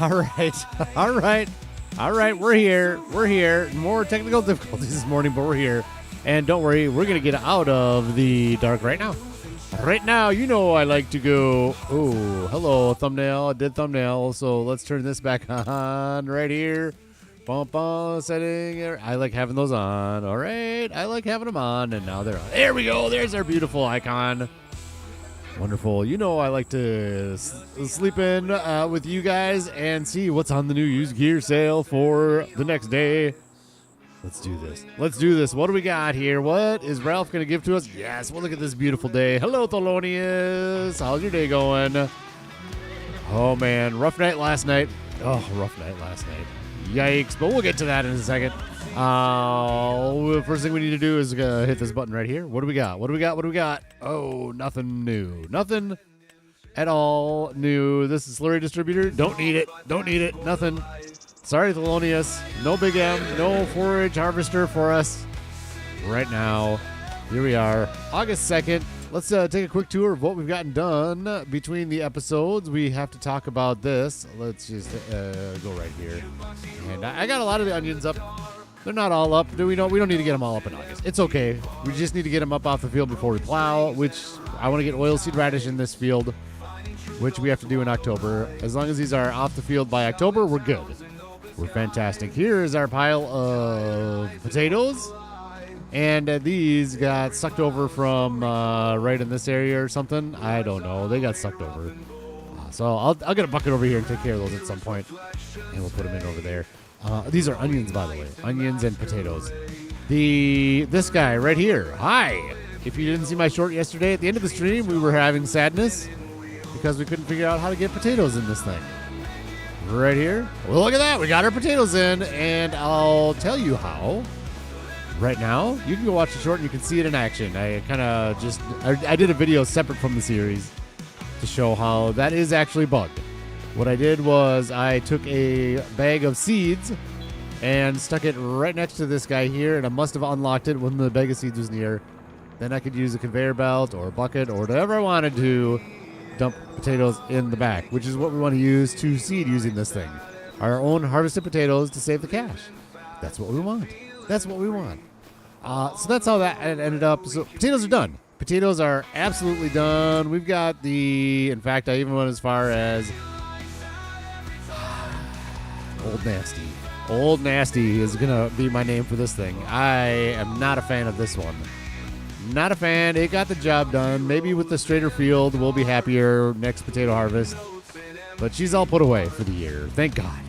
All right. All right. All right. We're here. We're here. More technical difficulties this morning, but we're here. And don't worry, we're going to get out of the dark right now. Right now, you know I like to go. Oh, hello, thumbnail. I did thumbnail. So let's turn this back on right here. Bum, bum, setting. I like having those on. All right. I like having them on. And now they're on. There we go. There's our beautiful icon. Wonderful. You know I like to sleep in with you guys and see what's on the new used gear sale for the next day. Let's do this. Let's do this. What do we got here? What is Ralph going to give to us? Yes, well, look at this beautiful day. Hello, Thelonious. How's your day going? Oh, man. Rough night last night. Oh, rough night last night. Yikes. But we'll get to that in a second. First thing we need to do is hit this button right here. What do we got? What do we got? What do we got? Oh, nothing new. Nothing at all new. This is Slurry Distributor. Don't need it. Don't need it. Nothing. Sorry, Thelonious. No Big M. No forage harvester for us right now. Here we are. August 2nd. Let's take a quick tour of what we've gotten done between the episodes. We have to talk about this. Let's just go right here. And I got a lot of the onions up. They're not all up. We don't need to get them all up in August. It's okay. We just need to get them up off the field before we plow, which I want to get oilseed radish in this field, which we have to do in October. As long as these are off the field by October, we're good. We're fantastic. Here is our pile of potatoes. And these got sucked over from right in this area or something. I don't know. They got sucked over. So I'll get a bucket over here and take care of those at some point. And we'll put them in over there. These are onions, by the way. Onions and potatoes. This guy right here. Hi. If you didn't see my short yesterday, at the end of the stream, we were having sadness because we couldn't figure out how to get potatoes in this thing. Right here. Well, look at that. We got our potatoes in, and I'll tell you how. Right now, you can go watch the short and you can see it in action. I kind of I did a video separate from the series to show how that is actually bugged. What I did was I took a bag of seeds and stuck it right next to this guy here, and I must have unlocked it when the bag of seeds was near. Then I could use a conveyor belt or a bucket or whatever I wanted to dump potatoes in the back, which is what we want to use to seed using this thing. Our own harvested potatoes to save the cash. That's what we want. That's what we want. So that's how that ended up. So potatoes are done. Potatoes are absolutely done. We've got in fact, I even went as far as Old Nasty. Old Nasty is going to be my name for this thing. I am not a fan of this one. Not a fan. It got the job done. Maybe with the straighter field, we'll be happier next potato harvest. But she's all put away for the year. Thank God.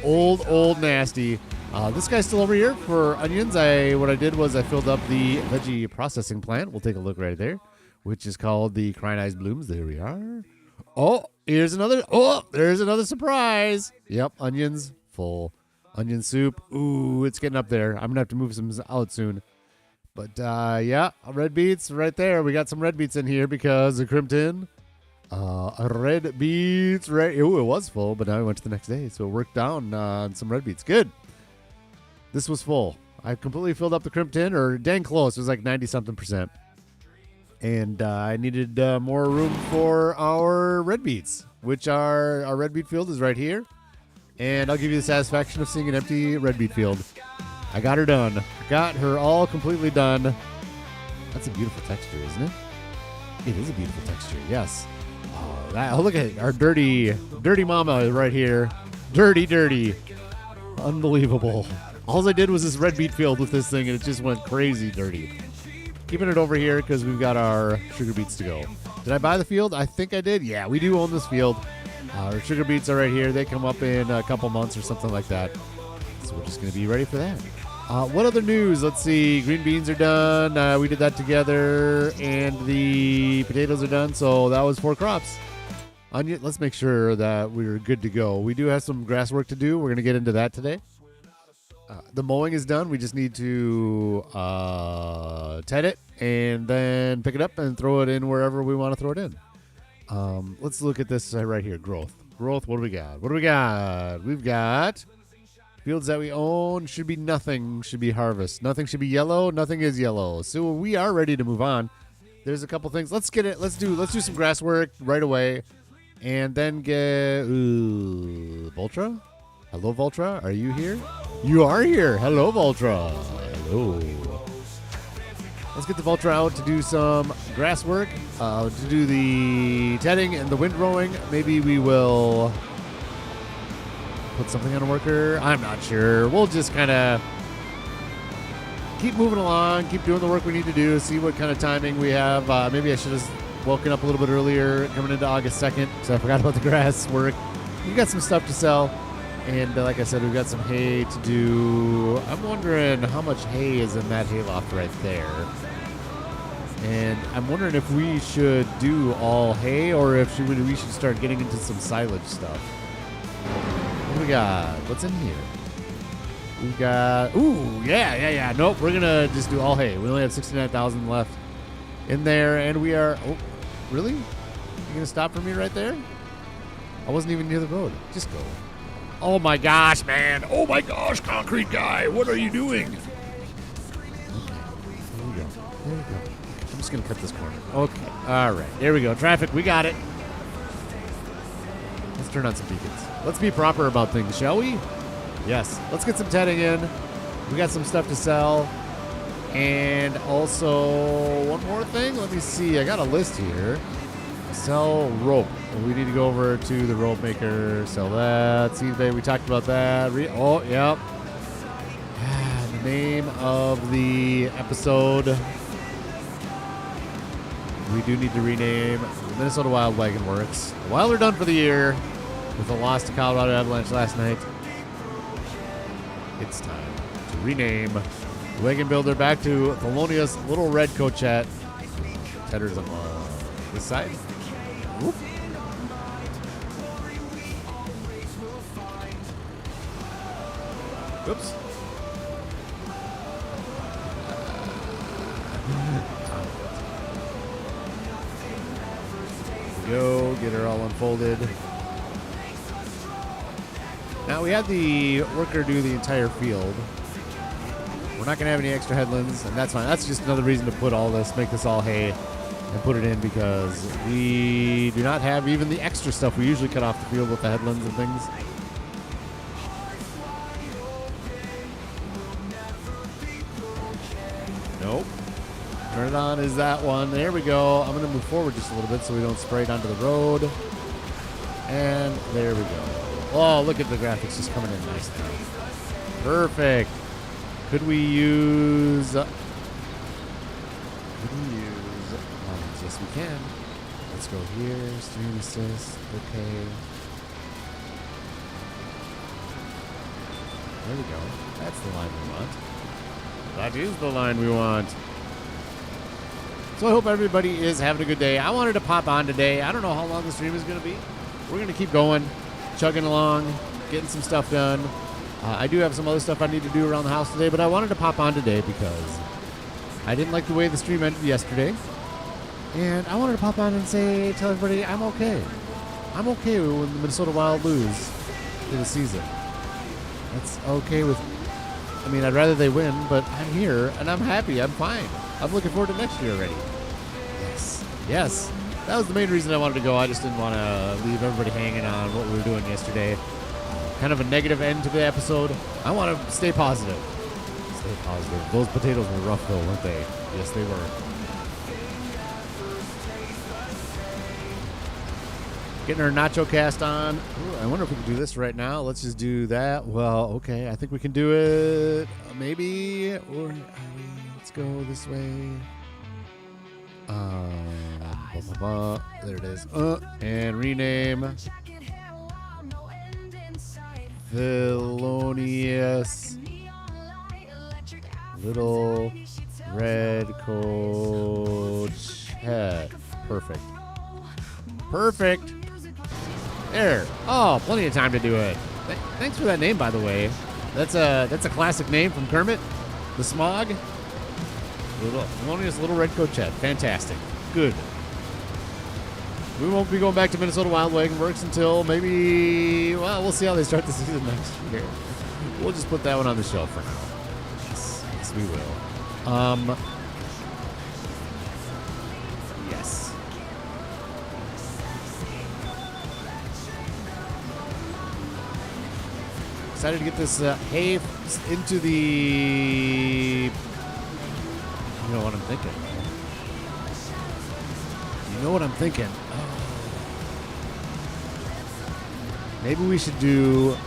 Old Nasty. This guy's still over here for onions. What I did was I filled up the veggie processing plant. We'll take a look right there, which is called the Crying Eyes Blooms. There we are. Oh, there's another surprise. Yep, onions full. Onion soup. Ooh, it's getting up there. I'm going to have to move some out soon. But, yeah, red beets right there. We got some red beets in here because of Crimpton. Red beets right. Ooh, it was full, but now we went to the next day. So it worked down on some red beets. Good. This was full. I completely filled up the Crimpton, or dang close. It was like 90-something%. And I needed more room for our red beets, which our red beet field is right here. And I'll give you the satisfaction of seeing an empty red beet field. I got her done. Got her all completely done. That's a beautiful texture, isn't it? It is a beautiful texture, yes. Oh, look at it. Our dirty mama is right here. Dirty. Unbelievable. All I did was this red beet field with this thing, and it just went crazy dirty. Keeping it over here because we've got our sugar beets to go. Did I buy the field? I think I did. Yeah, we do own this field. Our sugar beets are right here. They come up in a couple months or something like that. So we're just going to be ready for that. What other news? Let's see. Green beans are done. We did that together. And the potatoes are done. So that was 4 crops. Onion. Let's make sure that we're good to go. We do have some grass work to do. We're going to get into that today. The mowing is done. We just need to ted it and then pick it up and throw it in wherever we want to throw it in. Let's look at this right here. Growth. What do we got? We've got fields that we own. Should be nothing. Should be harvest. Nothing should be yellow. Nothing is yellow. So we are ready to move on. There's a couple things. Let's get it. Let's do some grass work right away. And then get Voltra. Hello, Voltra. Are you here? You are here. Hello, Voltra. Hello. Let's get the Voltra out to do some grass work, to do the tedding and the windrowing. Maybe we will put something on a worker. I'm not sure. We'll just kind of keep moving along, keep doing the work we need to do, see what kind of timing we have. Maybe I should have woken up a little bit earlier coming into August 2nd, so I forgot about the grass work. We got some stuff to sell, and like I said, we've got some hay to do. I'm wondering how much hay is in that hayloft right there. And I'm wondering if we should do all hay or if we should start getting into some silage stuff. What do we got? What's in here? We got, ooh, yeah. Nope, we're going to just do all hay. We only have 69,000 left in there, and we are, oh, really? You going to stop for me right there? I wasn't even near the road. Just go. Oh, my gosh, man. Oh, my gosh, concrete guy. What are you doing? Okay, there we go. There we go. I'm just going to cut this corner. Okay, all right. There we go. Traffic, we got it. Let's turn on some beacons. Let's be proper about things, shall we? Yes. Let's get some tedding in. We got some stuff to sell. And also, one more thing. Let me see. I got a list here. Sell rope. We need to go over to the rope maker. Sell that. Seed bay. We talked about that. Oh, yep. The name of the episode. We do need to rename Minnesota Wild Wagon Works. While they're done for the year with the loss to Colorado Avalanche last night, it's time to rename the Wagon Builder back to Thelonious Little Red Cochette. Tedder's on this side. Whoop. Oops. Go get her all unfolded. Now we had the worker do the entire field. We're not going to have any extra headlands, and that's fine. That's just another reason to put all this, make this all hay, and put it in because we do not have even the extra stuff we usually cut off the field with the headlands and things. Nope. Turn it on is that one. There we go. I'm going to move forward just a little bit so we don't spray it onto the road. And there we go. Oh, look at the graphics just coming in nice now. Perfect. Could we use... yes, we can. Let's go here. Stream assist. Okay. There we go. That's the line we want. That is the line we want. So I hope everybody is having a good day. I wanted to pop on today. I don't know how long the stream is going to be. We're going to keep going, chugging along, getting some stuff done. I do have some other stuff I need to do around the house today, but I wanted to pop on today because I didn't like the way the stream ended yesterday. And I wanted to pop on and tell everybody I'm okay. I'm okay when the Minnesota Wild lose for the season. That's okay with... I mean, I'd rather they win, but I'm here, and I'm happy. I'm fine. I'm looking forward to next year already. Yes. That was the main reason I wanted to go. I just didn't want to leave everybody hanging on what we were doing yesterday. Kind of a negative end to the episode. I want to stay positive. Stay positive. Those potatoes were rough, though, weren't they? Yes, they were. Getting our nacho cast on. Ooh, I wonder if we can do this right now. Let's just do that. Well, okay. I think we can do it. Maybe. Or let's go this way. There it is. And rename Thelonious Little Red Cochette. Perfect. Perfect. There. Oh, plenty of time to do it. Thanks for that name, by the way. That's a classic name from Kermit the Smog. Thelonious Little Red Cochette. Fantastic. Good. We won't be going back to Minnesota Wild Wagon Works until maybe, well, we'll see how they start the season next year. We'll just put that one on the shelf for now. Yes, we will. Yes. excited to get this hay into the... You know what I'm thinking. You know what I'm thinking. Oh. Maybe we should do...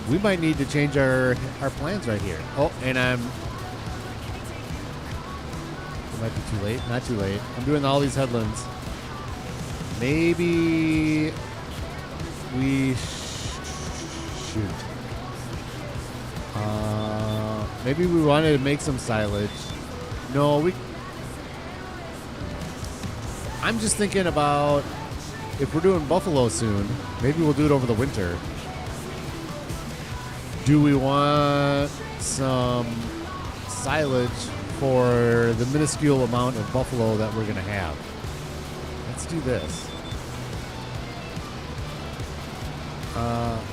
We might need to change our plans right here. Oh, and it might be too late. Not too late. I'm doing all these headlands. Maybe we shoot. Maybe we wanted to make some silage. No, I'm just thinking about if we're doing buffalo soon, maybe we'll do it over the winter. Do we want some silage for the minuscule amount of buffalo that we're going to have? Let's do this.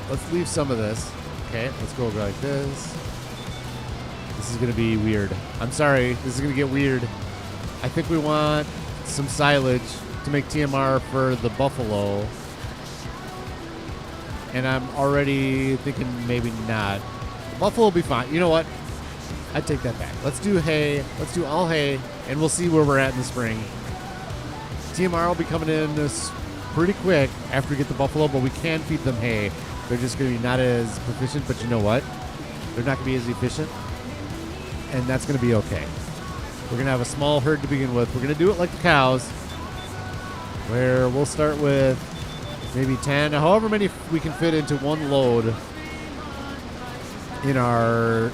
Let's leave some of this. Okay, let's go like this. This is going to be weird. I'm sorry, this is going to get weird. I think we want some silage to make TMR for the buffalo. And I'm already thinking maybe not. The buffalo will be fine. You know what? I take that back. Let's do hay. Let's do all hay, and we'll see where we're at in the spring. TMR will be coming in this pretty quick after we get the buffalo, but we can feed them hay. They're just going to be not as proficient, but you know what? They're not going to be as efficient, and that's going to be okay. We're going to have a small herd to begin with. We're going to do it like the cows, where we'll start with maybe 10, however many we can fit into one load in our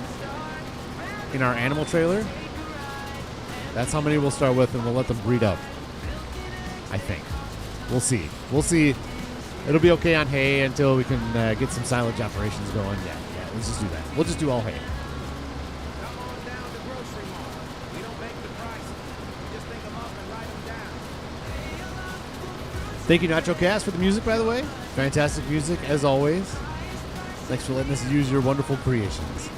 animal trailer. That's how many we'll start with, and we'll let them breed up. I think. We'll see. We'll see. It'll be okay on hay until we can get some silage operations going. Yeah, let's just do that. We'll just do all hay. Thank you, Nacho Cast, for the music, by the way. Fantastic music, as always. Thanks for letting us use your wonderful creations.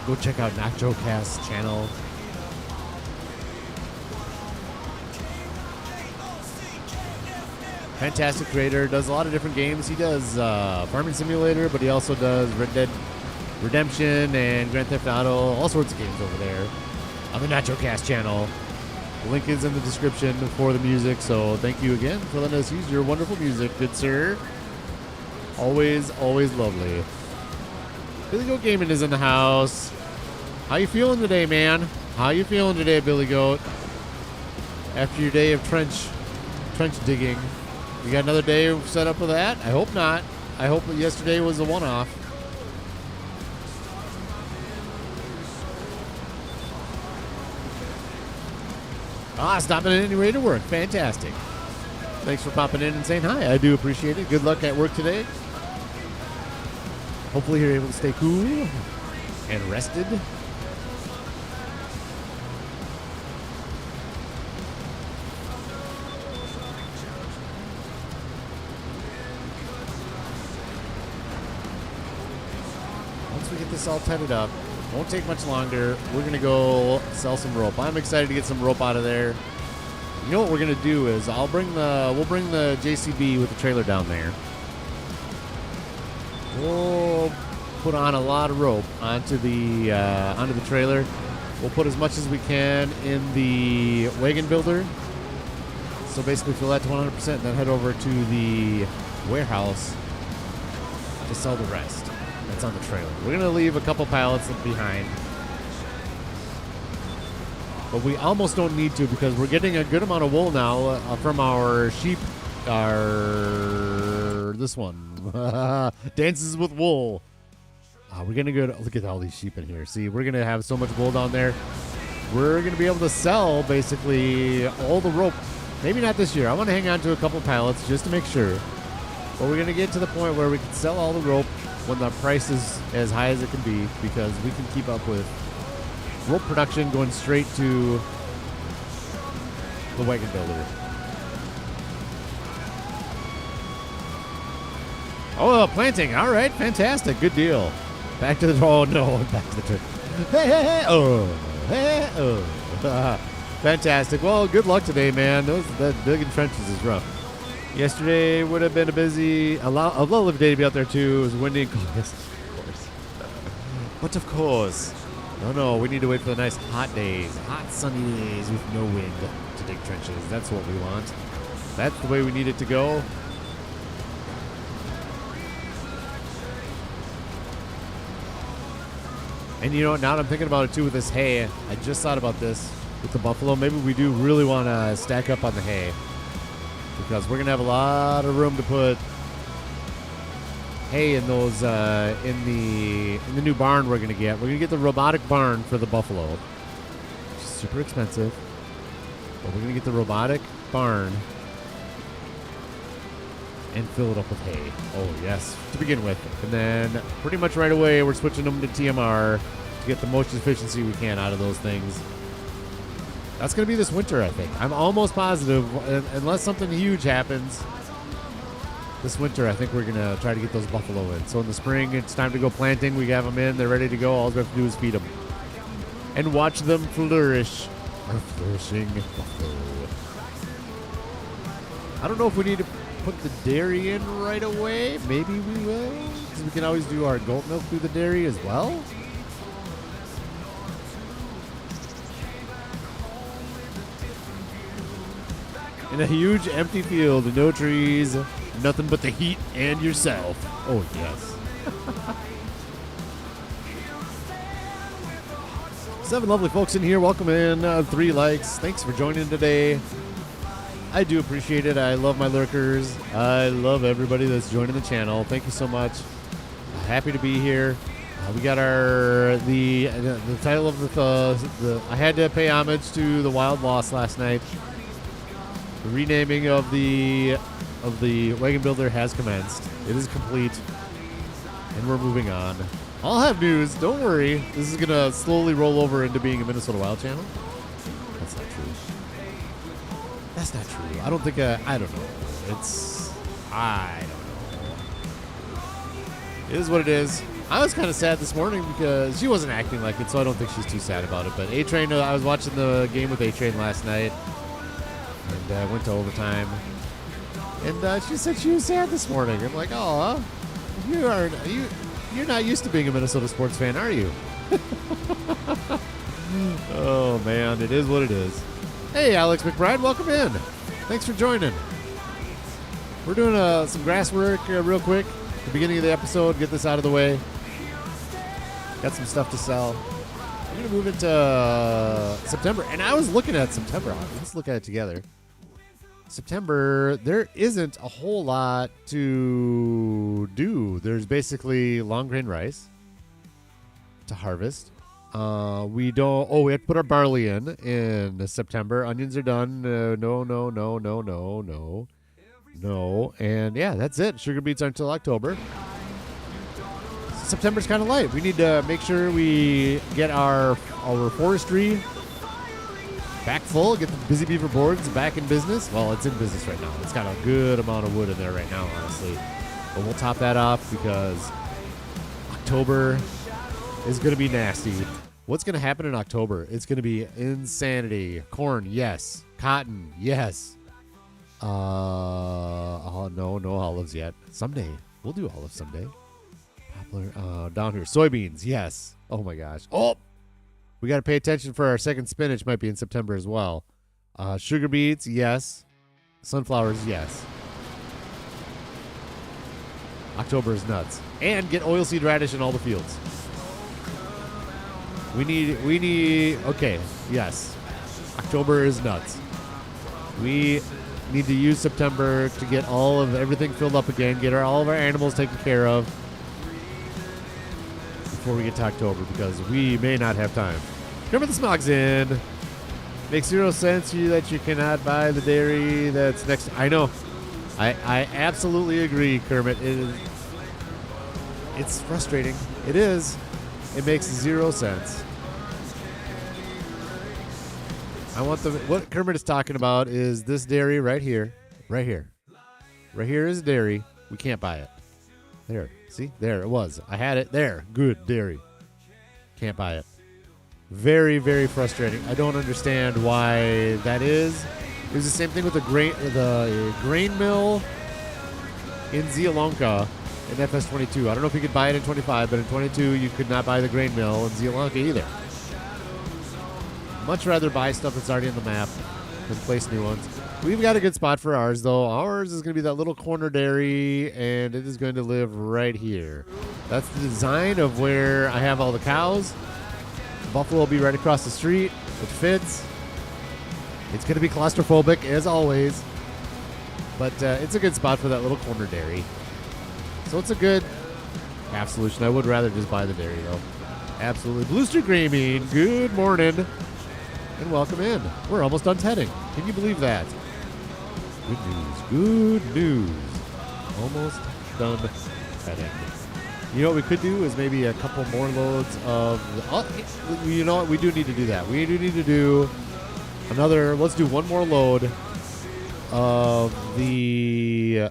Go check out Nacho Cast's channel. Fantastic creator, does a lot of different games. He does Farming Simulator, but he also does Red Dead Redemption and Grand Theft Auto, all sorts of games over there on the Nacho Cast channel. The link is in the description for the music, so thank you again for letting us use your wonderful music, good sir. Always, always lovely. Billy Goat Gaming is in the house. How you feeling today, man? How you feeling today, Billy Goat? After your day of trench digging. You got another day set up with that? I hope not. I hope that yesterday was a one-off. Stopping in and ready to work. Fantastic. Thanks for popping in and saying hi. I do appreciate it. Good luck at work today. Hopefully you're able to stay cool and rested. Once we get this all tidied up, won't take much longer. We're going to go sell some rope. I'm excited to get some rope out of there. You know what we're going to do is we'll bring the JCB with the trailer down there. We'll put on a lot of rope onto the trailer. We'll put as much as we can in the wagon builder. So basically fill that to 100% and then head over to the warehouse to sell the rest. That's on the trailer. We're going to leave a couple pallets behind. But we almost don't need to because we're getting a good amount of wool now from our sheep. This one. Dances with wool. We're going to go look at all these sheep in here. See, we're going to have so much wool down there. We're going to be able to sell basically all the rope. Maybe not this year. I want to hang on to a couple pallets just to make sure. But we're going to get to the point where we can sell all the rope when the price is as high as it can be, because we can keep up with rope production going straight to the wagon builder. Oh, planting. All right, fantastic. Good deal. Back to the... Oh, no. Back to the trip. Hey. Oh. Hey. Oh. Fantastic. Well, good luck today, man. That digging trenches is rough. Yesterday would have been a lovely day to be out there too. It was windy and cold. Yes, of course. But of course. No, we need to wait for the nice hot days. Hot sunny days with no wind to dig trenches. That's what we want. That's the way we need it to go. And you know what, now that I'm thinking about it too with this hay, I just thought about this with the buffalo. Maybe we do really want to stack up on the hay, because we're going to have a lot of room to put hay in those in the new barn we're going to get. We're going to get the robotic barn for the buffalo. Which is super expensive. But we're going to get the robotic barn and fill it up with hay. Oh, yes, to begin with. And then pretty much right away, we're switching them to TMR to get the most efficiency we can out of those things. That's going to be this winter, I think. I'm almost positive, unless something huge happens, this winter, I think we're going to try to get those buffalo in. So in the spring, it's time to go planting. We have them in. They're ready to go. All we have to do is feed them and watch them flourish. Our flourishing buffalo. I don't know if we need to put the dairy in right away. Maybe we will, because we can always do our goat milk through the dairy as well. In a huge empty field, no trees, nothing but the heat and yourself. Oh, yes. 7 lovely folks in here. Welcome in. 3 likes. Thanks for joining today. I do appreciate it. I love my lurkers. I love everybody that's joining the channel. Thank you so much. Happy to be here. We got the title of the I had to pay homage to the Wild Lost last night. The renaming of the wagon builder has commenced. It is complete, and we're moving on. I'll have news. Don't worry. This is gonna slowly roll over into being a Minnesota Wild channel. That's not true. That's not true. I don't think. I don't know. I don't know. It is what it is. I was kind of sad this morning because she wasn't acting like it, so I don't think she's too sad about it. But A-Train, I was watching the game with A-Train last night, and went to overtime. And she said she was sad this morning. I'm like, oh, you're not used to being a Minnesota sports fan, are you? Oh man, it is what it is. Hey, Alex McBride, welcome in. Thanks for joining. We're doing some grass work real quick. At the beginning of the episode, get this out of the way. Got some stuff to sell. We're going to move into September. And I was looking at September. Let's look at it together. September, there isn't a whole lot to do. There's basically long grain rice to harvest. We have to put our barley in September. Onions are done. No. And yeah, that's it. Sugar beets aren't until October. September's kind of light. We need to make sure we get our forestry back full, get the Busy Beaver boards back in business. Well, it's in business right now. It's got a good amount of wood in there right now, honestly. But we'll top that off because October is going to be nasty. What's going to happen in October? It's going to be insanity. Corn, yes. Cotton, yes. No olives yet. Someday. We'll do olives someday. Poplar, down here. Soybeans, yes. Oh my gosh. Oh! We got to pay attention for our second spinach might be in September as well. Sugar beets, yes. Sunflowers, yes. October is nuts. And get oilseed radish in all the fields. We need, okay, yes. October is nuts. We need to use September to get all of everything filled up again, get all of our animals taken care of before we get to October, because we may not have time. Remember the smog's in. Makes 0 sense that you cannot buy the dairy that's next. I know. I absolutely agree, Kermit. It's frustrating. It is. It makes 0 sense. What Kermit is talking about is this dairy right here. Right here. Right here is dairy. We can't buy it. There. See? There it was. I had it. There. Good dairy. Can't buy it. Very, very frustrating. I don't understand why that is. It was the same thing with the grain mill in Zielonka in FS22. I don't know if you could buy it in 25, but in 22 you could not buy the grain mill in Zielonka either. Much rather buy stuff that's already on the map than place new ones. We've got a good spot for ours, though. Ours is going to be that little corner dairy, and it is going to live right here. That's the design of where I have all the cows. The buffalo will be right across the street, which fits. It's going to be claustrophobic, as always. But it's a good spot for that little corner dairy. So it's a good half solution. I would rather just buy the dairy, though. Absolutely. Blue Street Gaming, good morning. And welcome in. We're almost done tedding. Can you believe that? Good news. Good news. Almost done tedding. You know what we could do is maybe a couple more loads of... you know what? We do need to do that. We do need to do another... Let's do one more load of the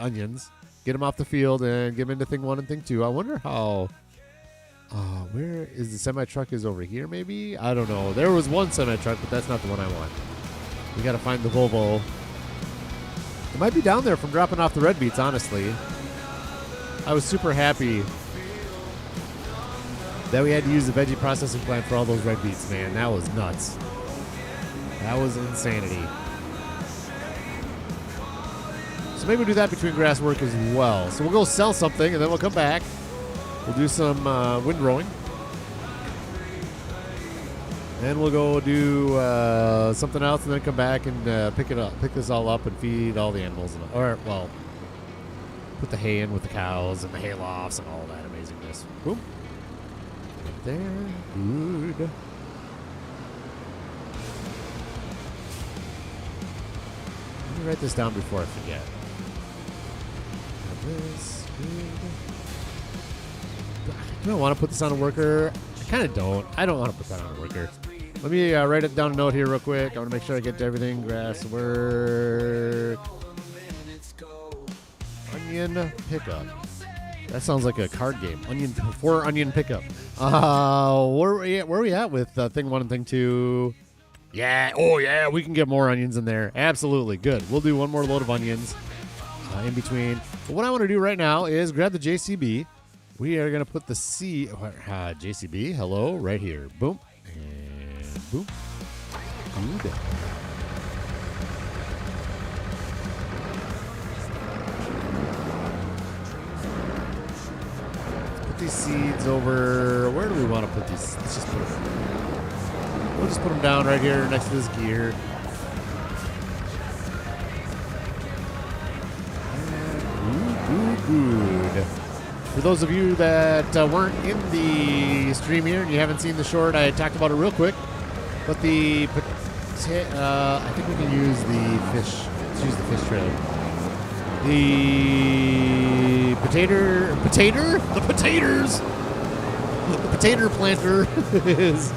onions. Get them off the field and get them into thing 1 and thing 2. I wonder how... where is the semi-truck is over here, maybe? I don't know. There was one semi-truck, but that's not the one I want. We got to find the Volvo. It might be down there from dropping off the red beets, honestly. I was super happy that we had to use the veggie processing plant for all those red beets, man. That was nuts. That was insanity. So maybe we'll do that between grass work as well. So we'll go sell something, and then we'll come back. We'll do some windrowing. Then we'll go do something else and then come back and pick this all up and feed all the animals. Well, put the hay in with the cows and the hay lofts and all that amazingness. Boom. Right there. Good. Let me write this down before I forget. This. Good. Do I want to put this on a worker? I kind of don't. I don't want to put that on a worker. Let me write it down a note here real quick. I want to make sure I get to everything. Grass work. Onion pickup. That sounds like a card game. Onion pickup. Where are we at with thing 1 and thing 2? Yeah. Oh, yeah. We can get more onions in there. Absolutely. Good. We'll do one more load of onions in between. But what I want to do right now is grab the JCB. We are going to put the JCB, hello, right here. Boom. And boom. Good. Let's put these seeds over. Where do we want to put these? Let's just put them. We'll just put them down right here next to this gear. Good. For those of you that weren't in the stream here and you haven't seen the short, I talked about it real quick. But I think we can use the fish. Let's use the fish trailer. The potato planter is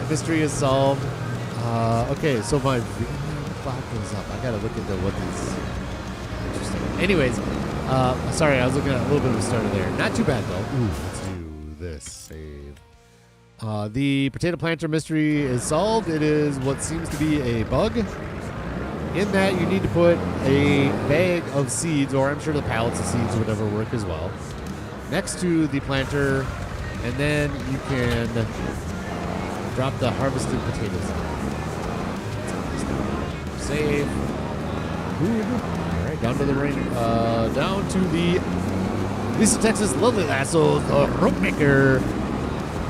mystery is solved. Okay, so my clock goes up. I gotta look into what these. Interesting. Anyways. Sorry, I was looking at a little bit of a starter there. Not too bad, though. Ooh, let's do this. Save. The potato planter mystery is solved. It is what seems to be a bug. In that, you need to put a bag of seeds, or I'm sure the pallets of seeds or whatever work as well, next to the planter, and then you can drop the harvested potatoes. Save. Good. Down to the ring, down to the Lisa, Texas, lovely lasso, the rope maker.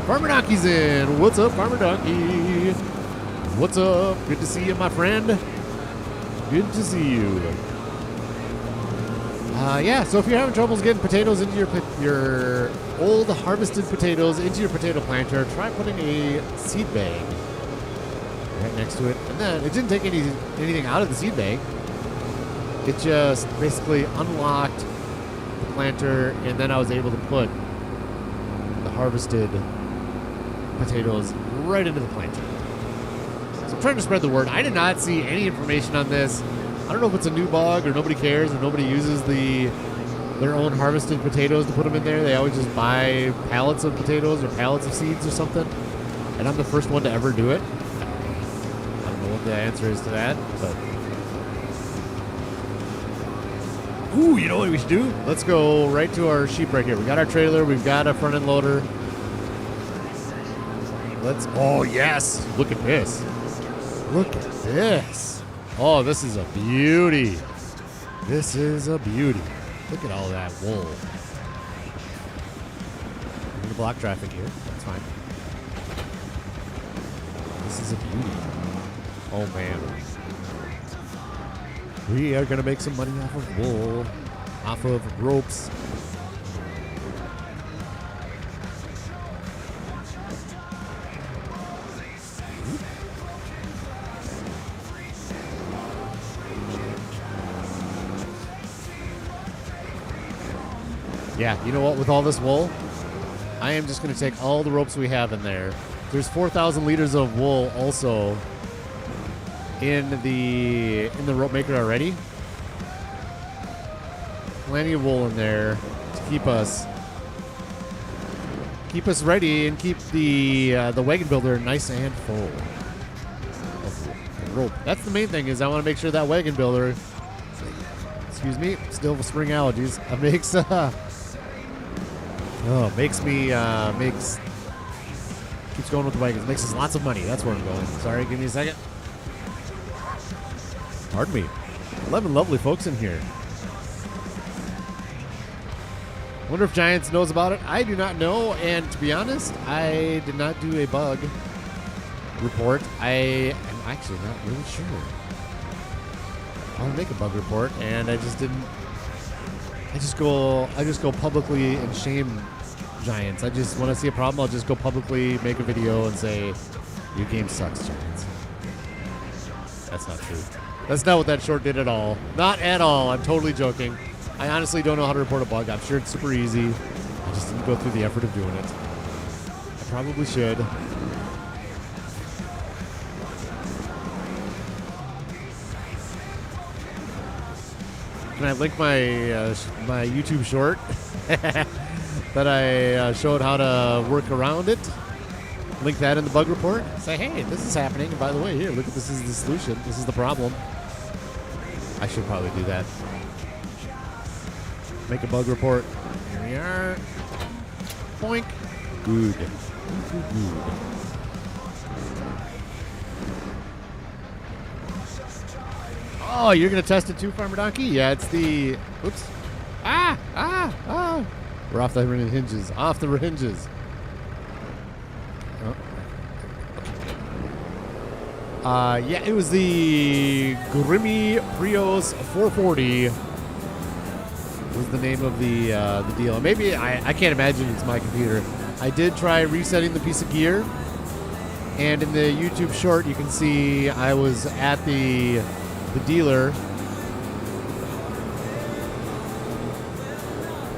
Farmer Donkey's in. What's up, Farmer Donkey? What's up? Good to see you, my friend. Good to see you. Yeah, so if you're having troubles getting potatoes into your old harvested potatoes into your potato planter, try putting a seed bag right next to it. And then it didn't take anything out of the seed bag. It just basically unlocked the planter, and then I was able to put the harvested potatoes right into the planter. So I'm trying to spread the word. I did not see any information on this. I don't know if it's a new bug or nobody cares or nobody uses their own harvested potatoes to put them in there. They always just buy pallets of potatoes or pallets of seeds or something. And I'm the first one to ever do it. I don't know what the answer is to that, but... Ooh, you know what we should do? Let's go right to our sheep right here. We got our trailer. We've got a front end loader. Let's... Oh, yes. Look at this. Look at this. Oh, this is a beauty. This is a beauty. Look at all that wool. We're going to block traffic here. That's fine. This is a beauty. Oh, man. We are going to make some money off of wool, off of ropes. Yeah, you know what? With all this wool, I am just going to take all the ropes we have in there. There's 4,000 liters of wool also in the rope maker already. Plenty of wool in there to keep us ready and keep the wagon builder nice and full of rope. That's the main thing, is I want to make sure that wagon builder, excuse me, still spring allergies, keeps going with the wagons, makes us lots of money. That's where I'm going. Sorry, give me a second. Pardon me. 11 lovely folks in here. Wonder if Giants knows about it. I do not know, and to be honest, I did not do a bug report. I am actually not really sure. I want to make a bug report, and I just didn't. I just go publicly and shame Giants. I just, when I see a problem, I'll just go publicly, make a video, and say, "Your game sucks, Giants." That's not true. That's not what that short did at all. Not at all. I'm totally joking. I honestly don't know how to report a bug. I'm sure it's super easy. I just didn't go through the effort of doing it. I probably should. Can I link my YouTube short that I showed how to work around it? Link that in the bug report. Say, hey, this is happening. And by the way, here, look at this is the solution. This is the problem. I should probably do that. Make a bug report. Here we are. Boink. Good. Good. Oh, you're going to test it too, Farmer Donkey? Yeah, it's the... Oops. Ah! We're off the hinges. Off the hinges. Yeah, it was the Grimmy Prios 440 was the name of the deal. Maybe, I can't imagine it's my computer. I did try resetting the piece of gear, and in the YouTube short, you can see I was at the dealer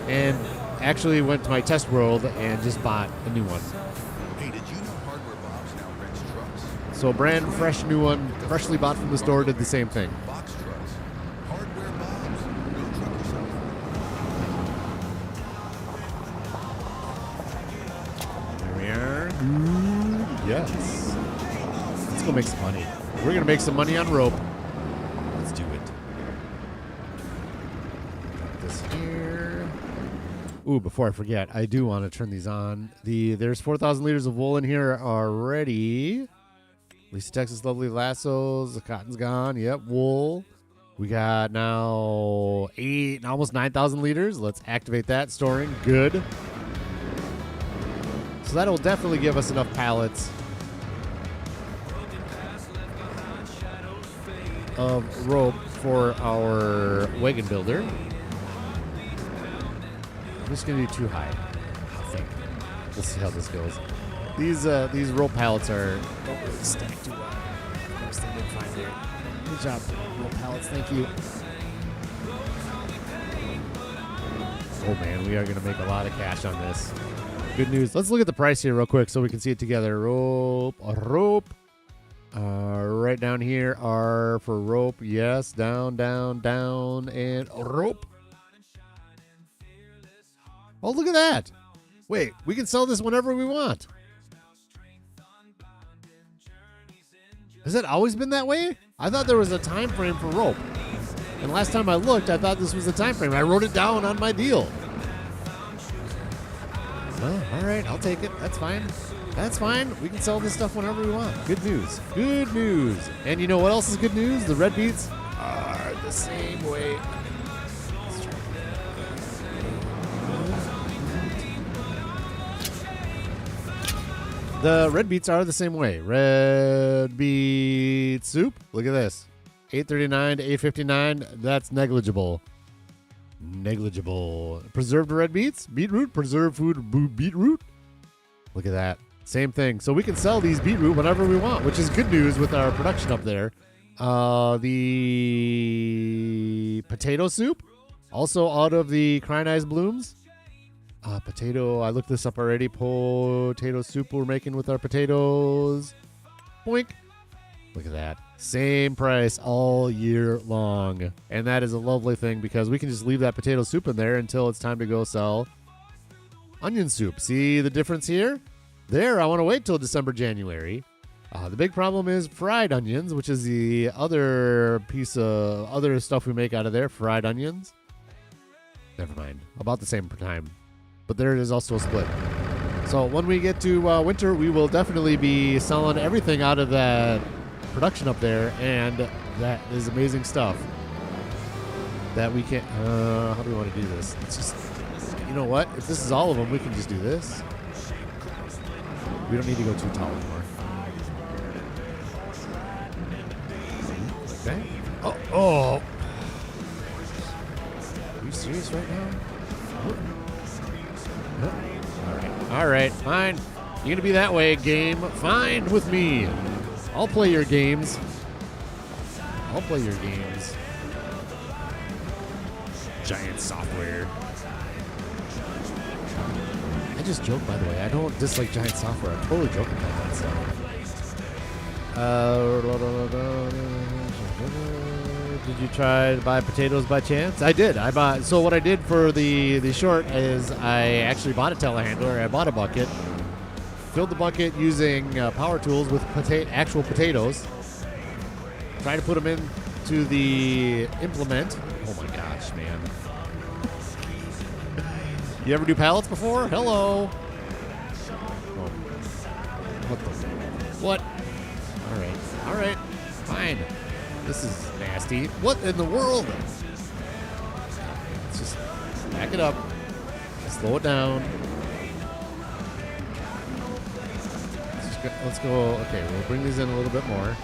and actually went to my test world and just bought a new one. Hey, did you know Hardware Bob's now rents trucks? So a brand fresh new one, freshly bought from the store, did the same thing. Box trucks. Hardware Bob's. Go truck yourself. There we are. Yes. Let's go make some money. We're going to make some money on rope. Let's do it. Put this here. Ooh, before I forget, I do want to turn these on. There's 4,000 liters of wool in here already. Lisa, Texas, lovely lassos. The cotton's gone. Yep, wool. We got now almost 9,000 liters. Let's activate that. Storing. Good. So that'll definitely give us enough pallets of rope for our wagon builder. I'm just going to do too high, I think. We'll see how this goes. These rope pallets don't really stack too well. Of course, they did fine there. Good job, rope pallets. Thank you. Oh, man, we are going to make a lot of cash on this. Good news. Let's look at the price here real quick so we can see it together. Rope. Right down here are for rope. Yes, down, and rope. Oh, look at that. Wait, we can sell this whenever we want. Has it always been that way? I thought there was a time frame for rope. And last time I looked, I thought this was the time frame. I wrote it down on my deal. Well, all right, I'll take it. That's fine. That's fine. We can sell this stuff whenever we want. Good news. Good news. And you know what else is good news? The red beets are the same way. The red beets are the same way. Red beet soup. Look at this. $8.39 to $8.59. That's negligible. Negligible. Preserved red beets. Beetroot. Preserved food beetroot. Look at that. Same thing. So we can sell these beetroot whenever we want, which is good news with our production up there. The potato soup. Also out of the Crying Eyes Blooms. Potato, I looked this up already. Potato soup we're making with our potatoes. Boink. Look at that. Same price all year long. And that is a lovely thing because we can just leave that potato soup in there until it's time to go sell onion soup. See the difference here? There, I want to wait till December, January. The big problem is fried onions, which is the other piece of other stuff we make out of there. Fried onions. Never mind. About the same time. But there is also a split. So when we get to winter, we will definitely be selling everything out of that production up there, and that is amazing stuff. That we can. How do we want to do this? It's just, you know what? If this is all of them, we can just do this. We don't need to go too tall anymore. Okay. Oh. Are you serious right now? All right, fine. You're going to be that way, game. Fine with me. I'll play your games. Giant software. I just joke, by the way. I don't dislike giant software. I'm totally joking about that stuff. Did you try to buy potatoes by chance? I did. So what I did for the short is I actually bought a telehandler. I bought a bucket, filled the bucket using power tools with actual potatoes. Try to put them into the implement. Oh my gosh, man! You ever do pallets before? Hello. Oh. What? All right, fine. This is nasty. What in the world? Let's just back it up. Slow it down. Let's go. Okay, we'll bring these in a little bit more.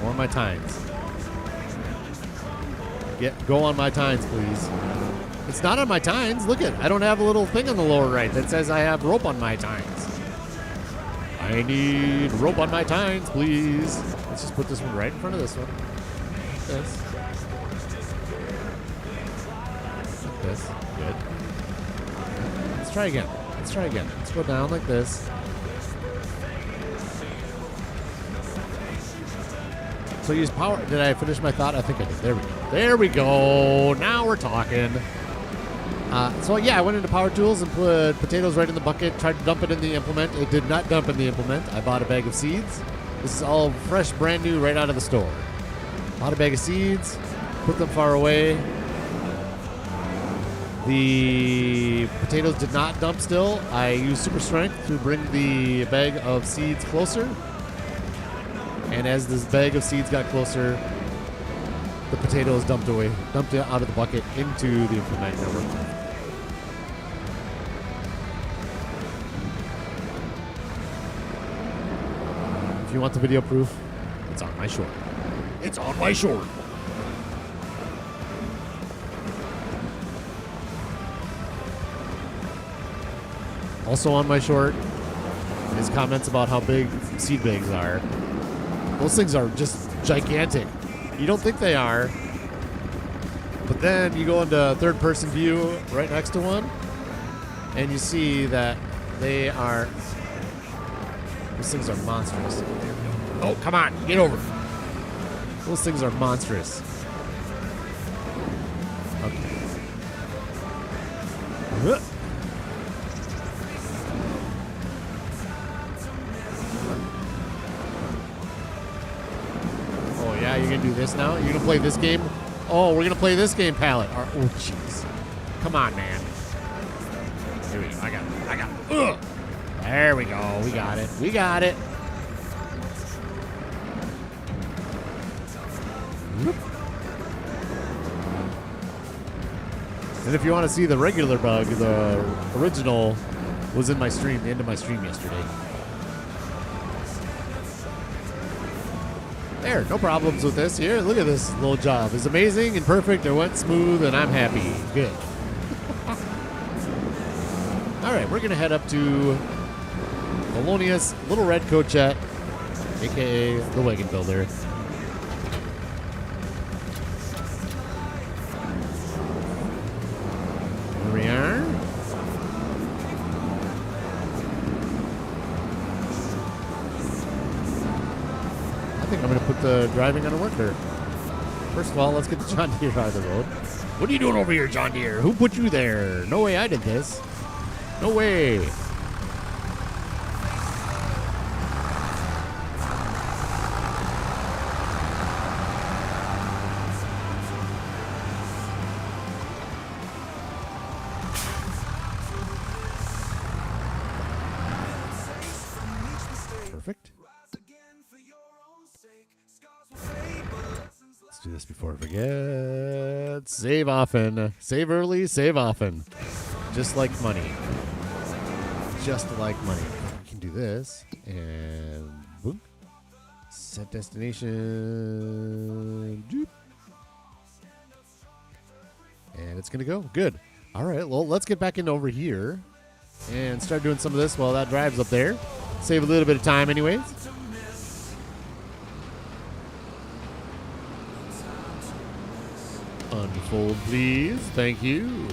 More on my tines. Go on my tines, please. It's not on my tines. Look it. I don't have a little thing on the lower right that says I have rope on my tines. I need rope on my tines, please. Let's just put this one right in front of this one. Like this. Good. Let's try again. Let's go down like this. So use power. Did I finish my thought? I think I did. There we go. Now we're talking. So yeah, I went into Power Tools and put potatoes right in the bucket, tried to dump it in the implement. It did not dump in the implement. I bought a bag of seeds. This is all fresh, brand new, right out of the store. Bought a bag of seeds, put them far away. The potatoes did not dump still. I used super strength to bring the bag of seeds closer. And as this bag of seeds got closer, the potatoes dumped it out of the bucket into the implement. If you want the video proof, it's on my short. Also on my short is comments about how big seed bags are. Those things are just gigantic. You don't think they are, but then you go into third-person view right next to one, and you see that they are. Those things are monstrous. Oh, come on, get over it. Those things are monstrous. Okay. you're gonna do this now? You're gonna play this game? Oh, we're gonna play this game, palette. Oh, jeez. Come on, man. Here we go. I got it. Ugh. There we go. We got it. We got it. Whoop. And if you want to see the regular bug, the original was in my stream, the end of my stream yesterday. There, no problems with this. Here, look at this little job. It's amazing and perfect. It went smooth, and I'm happy. Good. All right, we're going to head up to Polonius Little Red Coachette, a.k.a. the Wagon Builder. Here we are. I think I'm going to put the driving on a worker. First of all, let's get the John Deere out of the road. What are you doing over here, John Deere? Who put you there? No way I did this. No way. Perfect. Let's do this before I forget. Save often. Save early, save often. Just like money. Just like money. We can do this. And boom. Set destination. Doop. And it's going to go. Good. All right. Well, let's get back in over here and start doing some of this while that drives up there. Save a little bit of time anyways. Unfold, please. Thank you.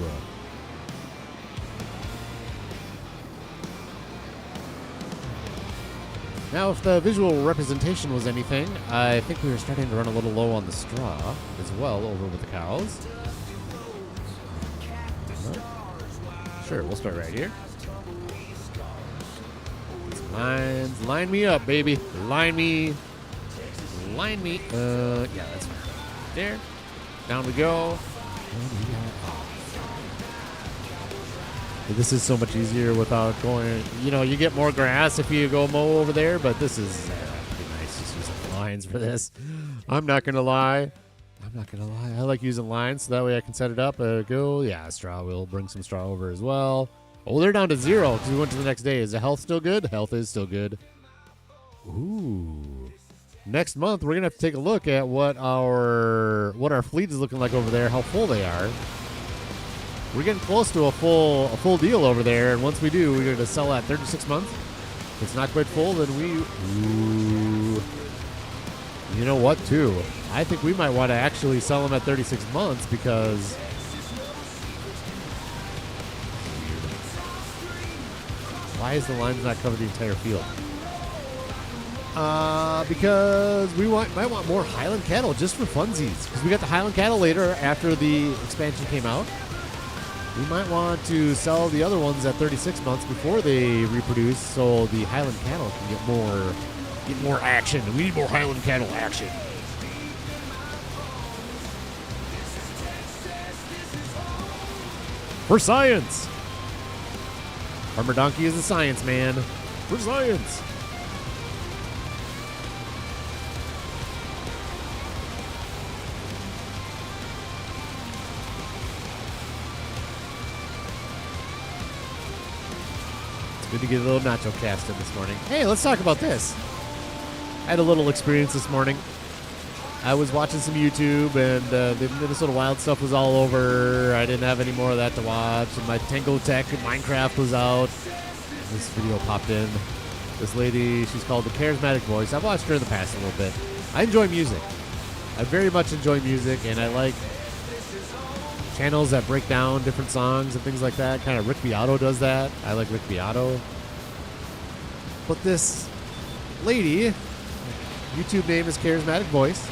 Now, if the visual representation was anything, I think we were starting to run a little low on the straw as well over with the cows. Sure, we'll start right here. Lines, line me up, baby. Line me. Line me. Yeah, that's right. There. Down we go. This is so much easier without going, you know, you get more grass if you go mow over there, but this is pretty nice just using lines for this. I'm not going to lie. I like using lines so that way I can set it up. Go. Yeah, straw. We'll bring some straw over as well. Oh, they're down to 0 because we went to the next day. Is the health still good? Health is still good. Ooh. Next month, we're going to have to take a look at what our fleet is looking like over there, how full they are. We're getting close to a full deal over there, and once we do, we're going to sell at 36 months. If it's not quite full, then ooh. You know what, too? I think we might want to actually sell them at 36 months because why is the lines not cover the entire field? Because we might want more Highland cattle just for funsies. Because we got the Highland cattle later after the expansion came out. We might want to sell the other ones at 36 months before they reproduce, so the Highland cattle can get more action. We need more Highland cattle action. For science. Farmer Donkey is a science man. For science. Good to get a little nacho cast in this morning. Hey, let's talk about this. I had a little experience this morning. I was watching some YouTube, and the Minnesota Wild stuff was all over. I didn't have any more of that to watch, and my Tango Tech and Minecraft was out. This video popped in. This lady, she's called the Charismatic Voice. I've watched her in the past a little bit. I enjoy music. I very much enjoy music, and I like channels that break down different songs and things like that. Kind of Rick Beato does that. I like Rick Beato. But this lady, YouTube name is Charismatic Voice.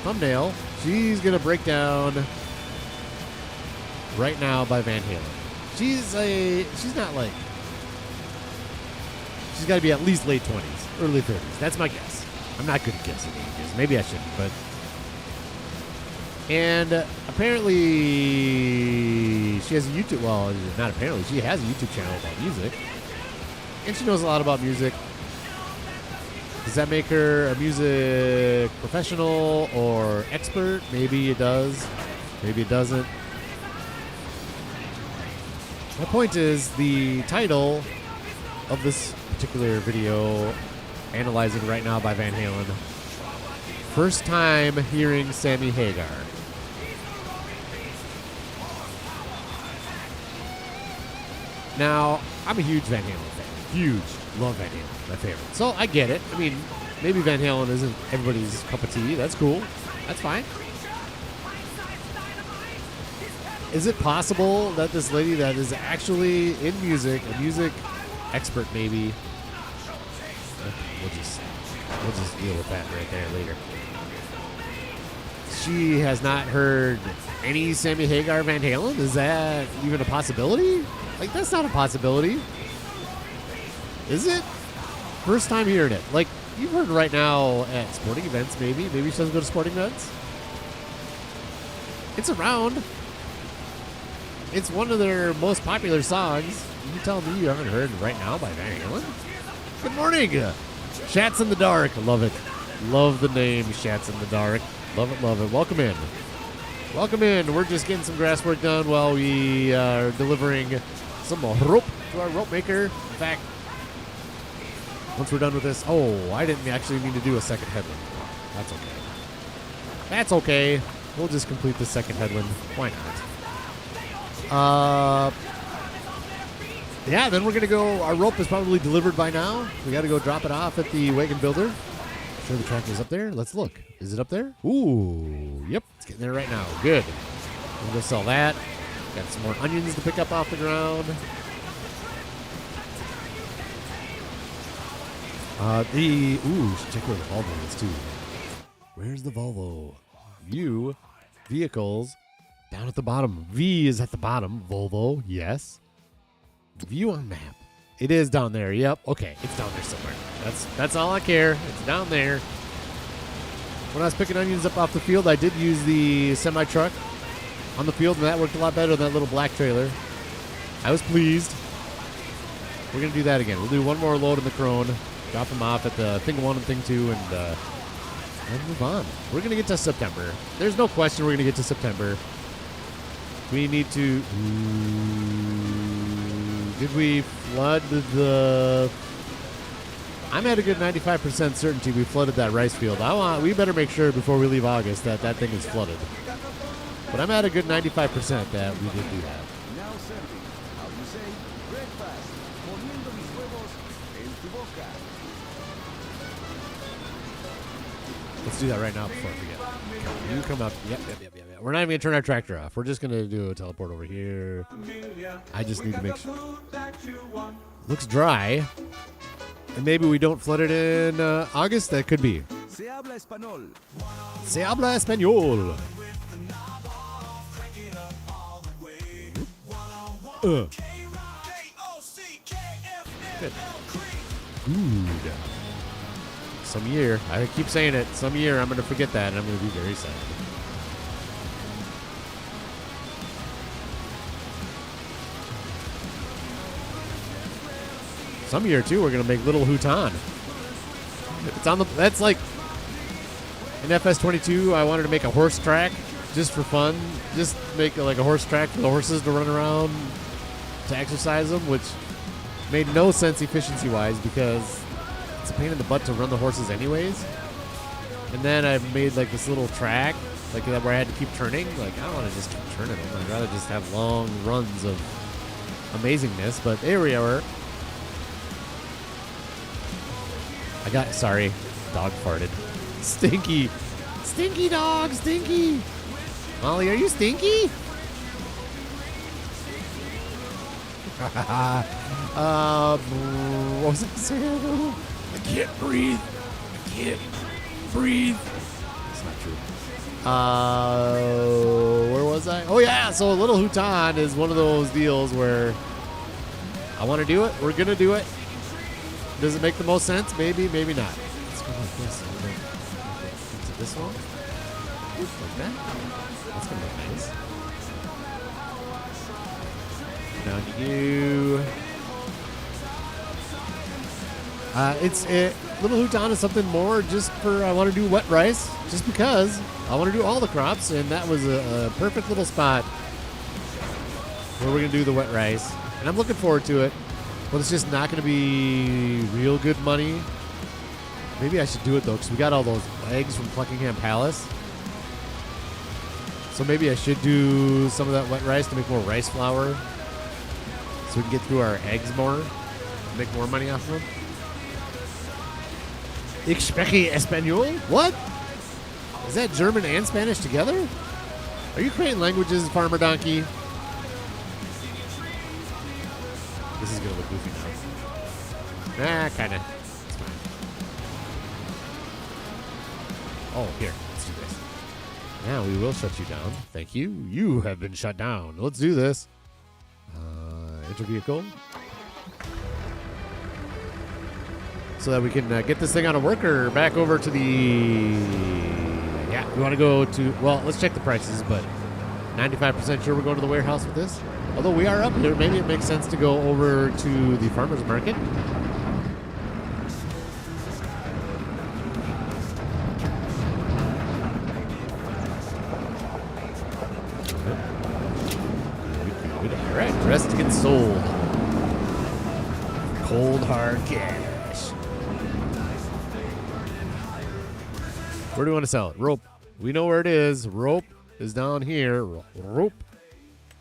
Thumbnail, she's going to break down Right Now by Van Halen. She's not like, she's got to be at least late 20s, early 30s. That's my guess. I'm not good at guessing ages. Maybe I shouldn't, but. And apparently, she has a YouTube. Well, not apparently, she has a YouTube channel about music, and she knows a lot about music. Does that make her a music professional or expert? Maybe it does. Maybe it doesn't. My point is the title of this particular video, analyzing right now by Van Halen. First time hearing Sammy Hagar. Now, I'm a huge Van Halen fan. Huge. Love Van Halen. My favorite. So I get it. I mean, maybe Van Halen isn't everybody's cup of tea. That's cool. That's fine. Is it possible that this lady that is actually in music, a music expert maybe, we'll just deal with that right there later. She has not heard any Sammy Hagar Van Halen? Is that even a possibility? Like, that's not a possibility. Is it? First time hearing it. Like, you've heard right now at sporting events, maybe. Maybe she doesn't go to sporting events. It's around. It's one of their most popular songs. You tell me you haven't heard Right Now by Van Halen? Good morning. Shats in the Dark. Love it. Love the name Shats in the Dark. Love it, love it. Welcome in. Welcome in. We're just getting some grass work done while we are delivering some rope to our rope maker. In fact, once we're done with this, I didn't actually need to do a second headland. That's okay. That's okay. We'll just complete the second headland. Why not? Yeah, then we're going to go. Our rope is probably delivered by now. We got to go drop it off at the wagon builder. Sure the tractor's up there. Let's look. Is it up there? Ooh, yep. It's getting there right now. Good. We'll go sell that. Got some more onions to pick up off the ground. Check where the Volvo is too. Where's the Volvo? View, vehicles, down at the bottom. V is at the bottom. Volvo, yes. View on map. It is down there. Yep. Okay, it's down there somewhere. That's all I care. It's down there. When I was picking onions up off the field, I did use the semi truck on the field, and that worked a lot better than that little black trailer. I was pleased. We're gonna do that again. We'll do one more load in the Crone, drop them off at the thing 1 and thing 2, and move on. We're gonna get to September. There's no question we're gonna get to September. We need to. Did we flood the? I'm at a good 95% certainty we flooded that rice field. We better make sure before we leave August that thing is flooded. But I'm at a good 95% that we did do that. Now serving. How you say? Breakfast. Poniendo mis huevos en tu boca. Let's do that right now before I forget. You come up. Yep. We're not even going to turn our tractor off. We're just going to do a teleport over here. I just need to make sure. Looks dry. And maybe we don't flood it in August. That could be. Se habla español. Se habla español. Good. Good. Some year, I keep saying it, some year I'm going to forget that and I'm going to be very sad. Some year too, we're going to make Little Houtan. It's on the, that's like, in FS25, I wanted to make a horse track just for fun. Just make like a horse track for the horses to run around to exercise them, which made no sense efficiency-wise because it's a pain in the butt to run the horses anyways. And then I made like this little track like that where I had to keep turning. Like, I don't want to just keep turning them. I'd rather just have long runs of amazingness. But there we are. Sorry, dog farted. Stinky. Stinky dog, stinky. Molly, are you stinky? What was I saying? I can't breathe. I can't breathe. It's not true. Where was I? Oh, yeah. So Little Houtan is one of those deals where I want to do it. We're going to do it. Does it make the most sense? Maybe, maybe not. It's go like this. A little bit into this one. Oop, like that. That's gonna look nice. Down to you. It's Little Houton is something more just for I want to do wet rice, just because I want to do all the crops, and that was a perfect little spot where we're gonna do the wet rice, and I'm looking forward to it. But it's just not gonna be real good money. Maybe I should do it though, because we got all those eggs from Buckingham Palace. So maybe I should do some of that wet rice to make more rice flour, so we can get through our eggs more, make more money off of them. Ich spreche Espanol? What? Is that German and Spanish together? Are you creating languages, Farmer Donkey? This is gonna look goofy now. Kinda. It's fine. Oh, here. Let's do this. Now we will shut you down. Thank you. You have been shut down. Let's do this. Enter vehicle. So that we can get this thing on a worker back over to the... Yeah, we want to go to... Well, let's check the prices, but 95% sure we're going to the warehouse with this. Although we are up here, maybe it makes sense to go over to the farmer's market. All right, rest to get sold. Cold hard cash. Where do we want to sell it? Rope. We know where it is. Rope is down here. Rope.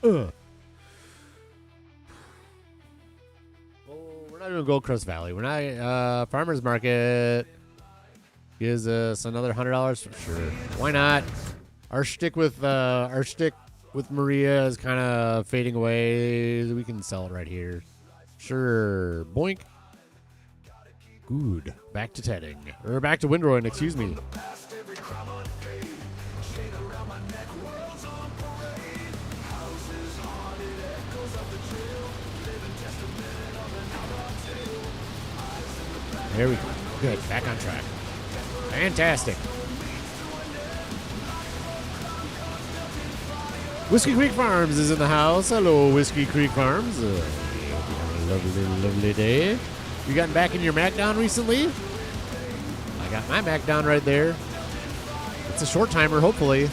Oh, we're not doing Gold Crust Valley. We're not. Farmer's Market gives us another $100 for sure. Why not? Our shtick with Maria is kind of fading away. We can sell it right here. Sure. Boink. Good. Back to tedding. Or back to windrowing, excuse me. There we go. Good. Back on track. Fantastic. Whiskey Creek Farms is in the house. Hello, Whiskey Creek Farms. Lovely, lovely day. You gotten back in your Mac down recently? I got my Mac down right there. It's a short timer, hopefully.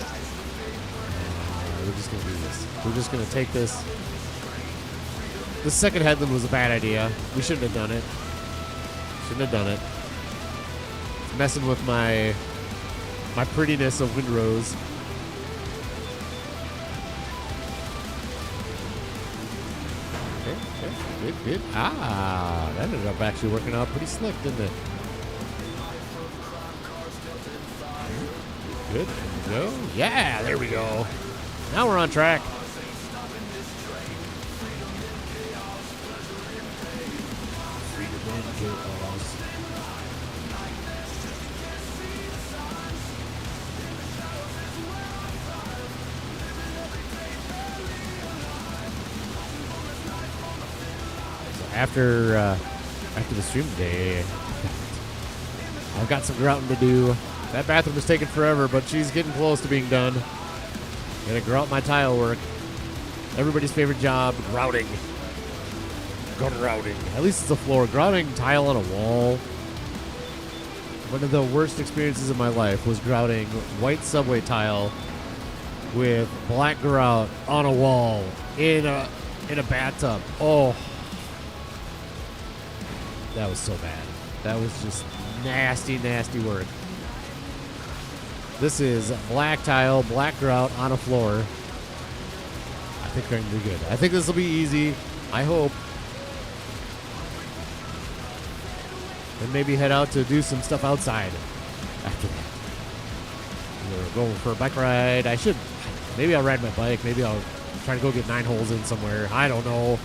We're just going to do this. We're just going to take this. The second headland was a bad idea. We shouldn't have done it. Shouldn't have done it. It's messing with my prettiness of windrows. Okay, good. Ah, that ended up actually working out pretty slick, didn't it? Good. There we go. Yeah, there we go. Now we're on track. After the stream today, I've got some grouting to do. That bathroom is taking forever, but she's getting close to being done. Gonna grout my tile work. Everybody's favorite job, grouting. Grouting. At least it's a floor. Grouting tile on a wall. One of the worst experiences of my life was grouting white subway tile with black grout on a wall in a bathtub. Oh. That was so bad. That was just nasty, nasty work. This is black tile, black grout on a floor. I think we're going to do good. I think this will be easy. I hope. And maybe head out to do some stuff outside after that. We're going for a bike ride. Maybe I'll ride my bike. Maybe I'll try to go get 9 holes in somewhere. I don't know.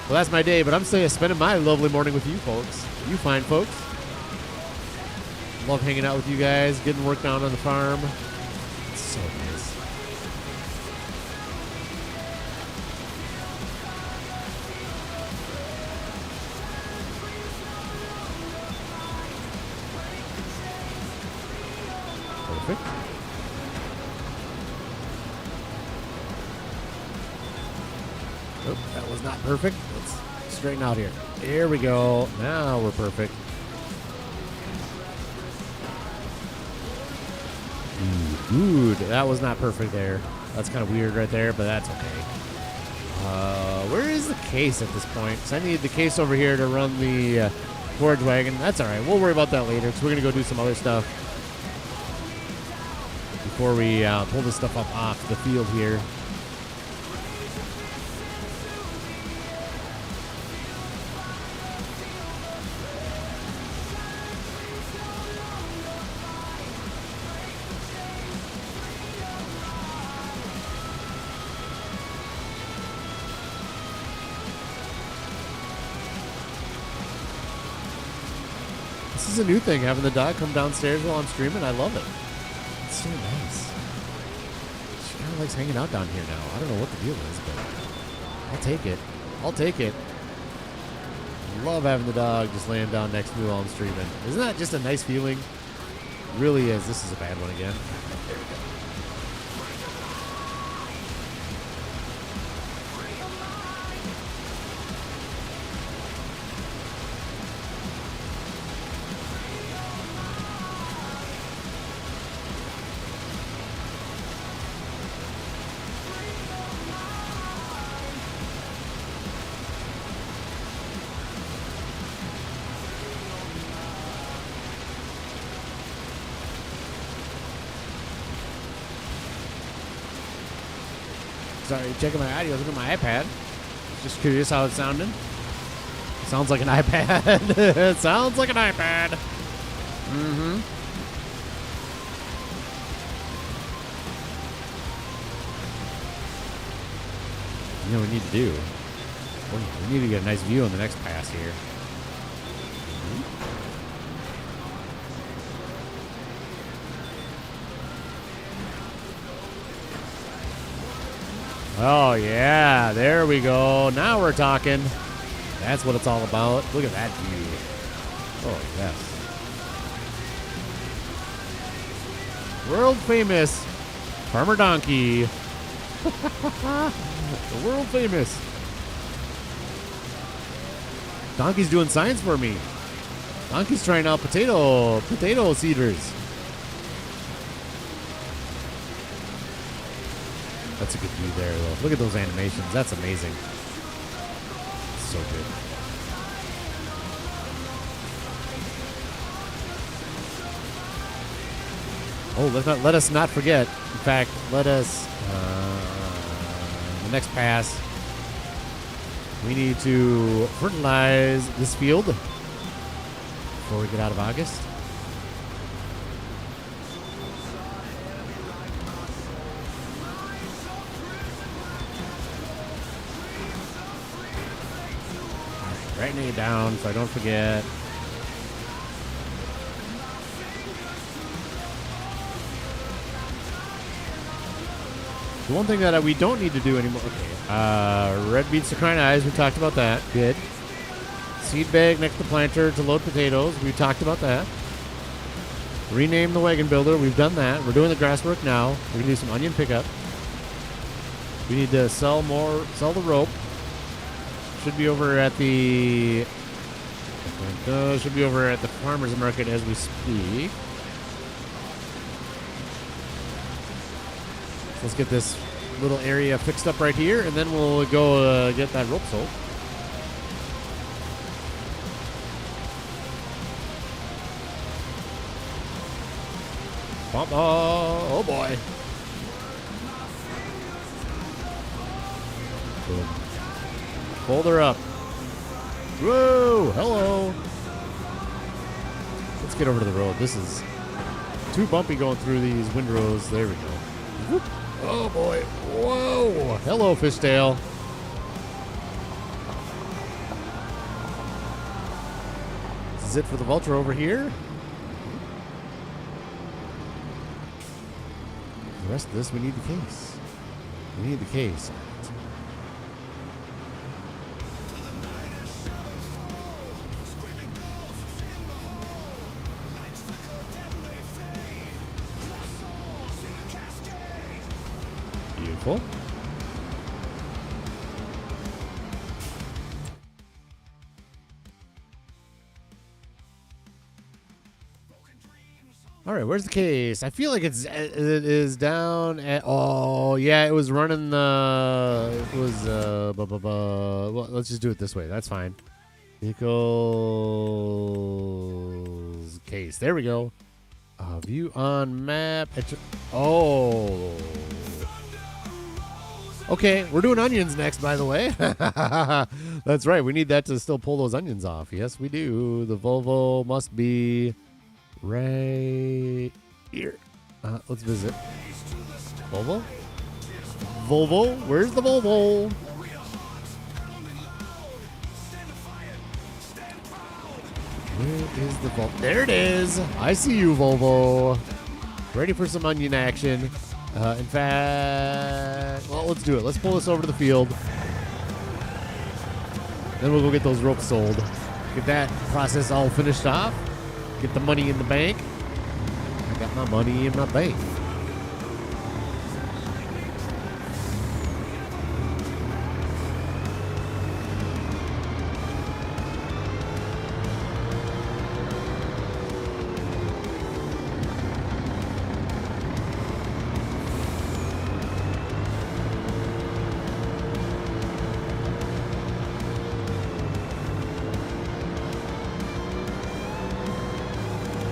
Well, that's my day, but I'm spending my lovely morning with you folks. You fine folks. Love hanging out with you guys, getting work done on the farm. It's so nice. That was not perfect. Let's straighten out here. Here we go. Now we're perfect. Dude, that was not perfect there. That's kind of weird right there, but that's okay. Where is the case at this point? So I need the case over here to run the forage wagon. That's all right. We'll worry about that later because we're going to go do some other stuff before we pull this stuff up off the field here. This is a new thing, having the dog come downstairs while I'm streaming. I love it. It's so nice. She kind of likes hanging out down here now. I don't know what the deal is, but I'll take it. I'll take it. Love having the dog just laying down next to me while I'm streaming. Isn't that just a nice feeling? It really is. This is a bad one again. There we go. Sorry, checking my audio. Look at my iPad. Just curious how it sounded. Sounds like an iPad. It sounds like an iPad. Mm-hmm. You know what we need to do? We need to get a nice view on the next pass here. Oh, yeah. There we go. Now we're talking. That's what it's all about. Look at that view. Oh, yes. World famous Farmer Donkey. The world famous. Donkey's doing science for me. Donkey's trying out potato seeders. That's a good view there, though. Look at those animations. That's amazing. So good. Oh, let us not forget. In fact, let us, the next pass, we need to fertilize this field before we get out of August. Writing it down so I don't forget. The one thing that we don't need to do anymore. Okay. Red beets to crying eyes. We talked about that. Good. Seed bag next to planter to load potatoes. We talked about that. Rename the wagon builder. We've done that. We're doing the grass work now. We're going to do some onion pickup. We need to sell the rope. Should be over at the farmer's market as we speak. So let's get this little area fixed up right here, and then we'll go get that rope sold. Oh boy. Boom. Fold her up. Whoa, hello. Let's get over to the road. This is too bumpy going through these windrows. There we go. Whoop. Oh boy. Whoa. Hello, fishtail. This is it for the vulture over here. The rest of this, we need the case. We need the case. All right, where's the case? I feel like it is down at. Oh yeah, it was running the. It was well, let's just do it this way. That's fine. Vehicles case. There we go. View on map. Oh. Okay, we're doing onions next, by the way. That's right. We need that to still pull those onions off. Yes, we do. The Volvo must be right here. Let's visit. Volvo? Volvo? Where's the Volvo? Where is the Volvo? There it is. I see you, Volvo. Ready for some onion action. In fact, well, let's do it. Let's pull this over to the field. Then we'll go get those ropes sold. Get that process all finished off. Get the money in the bank. I got my money in my bank.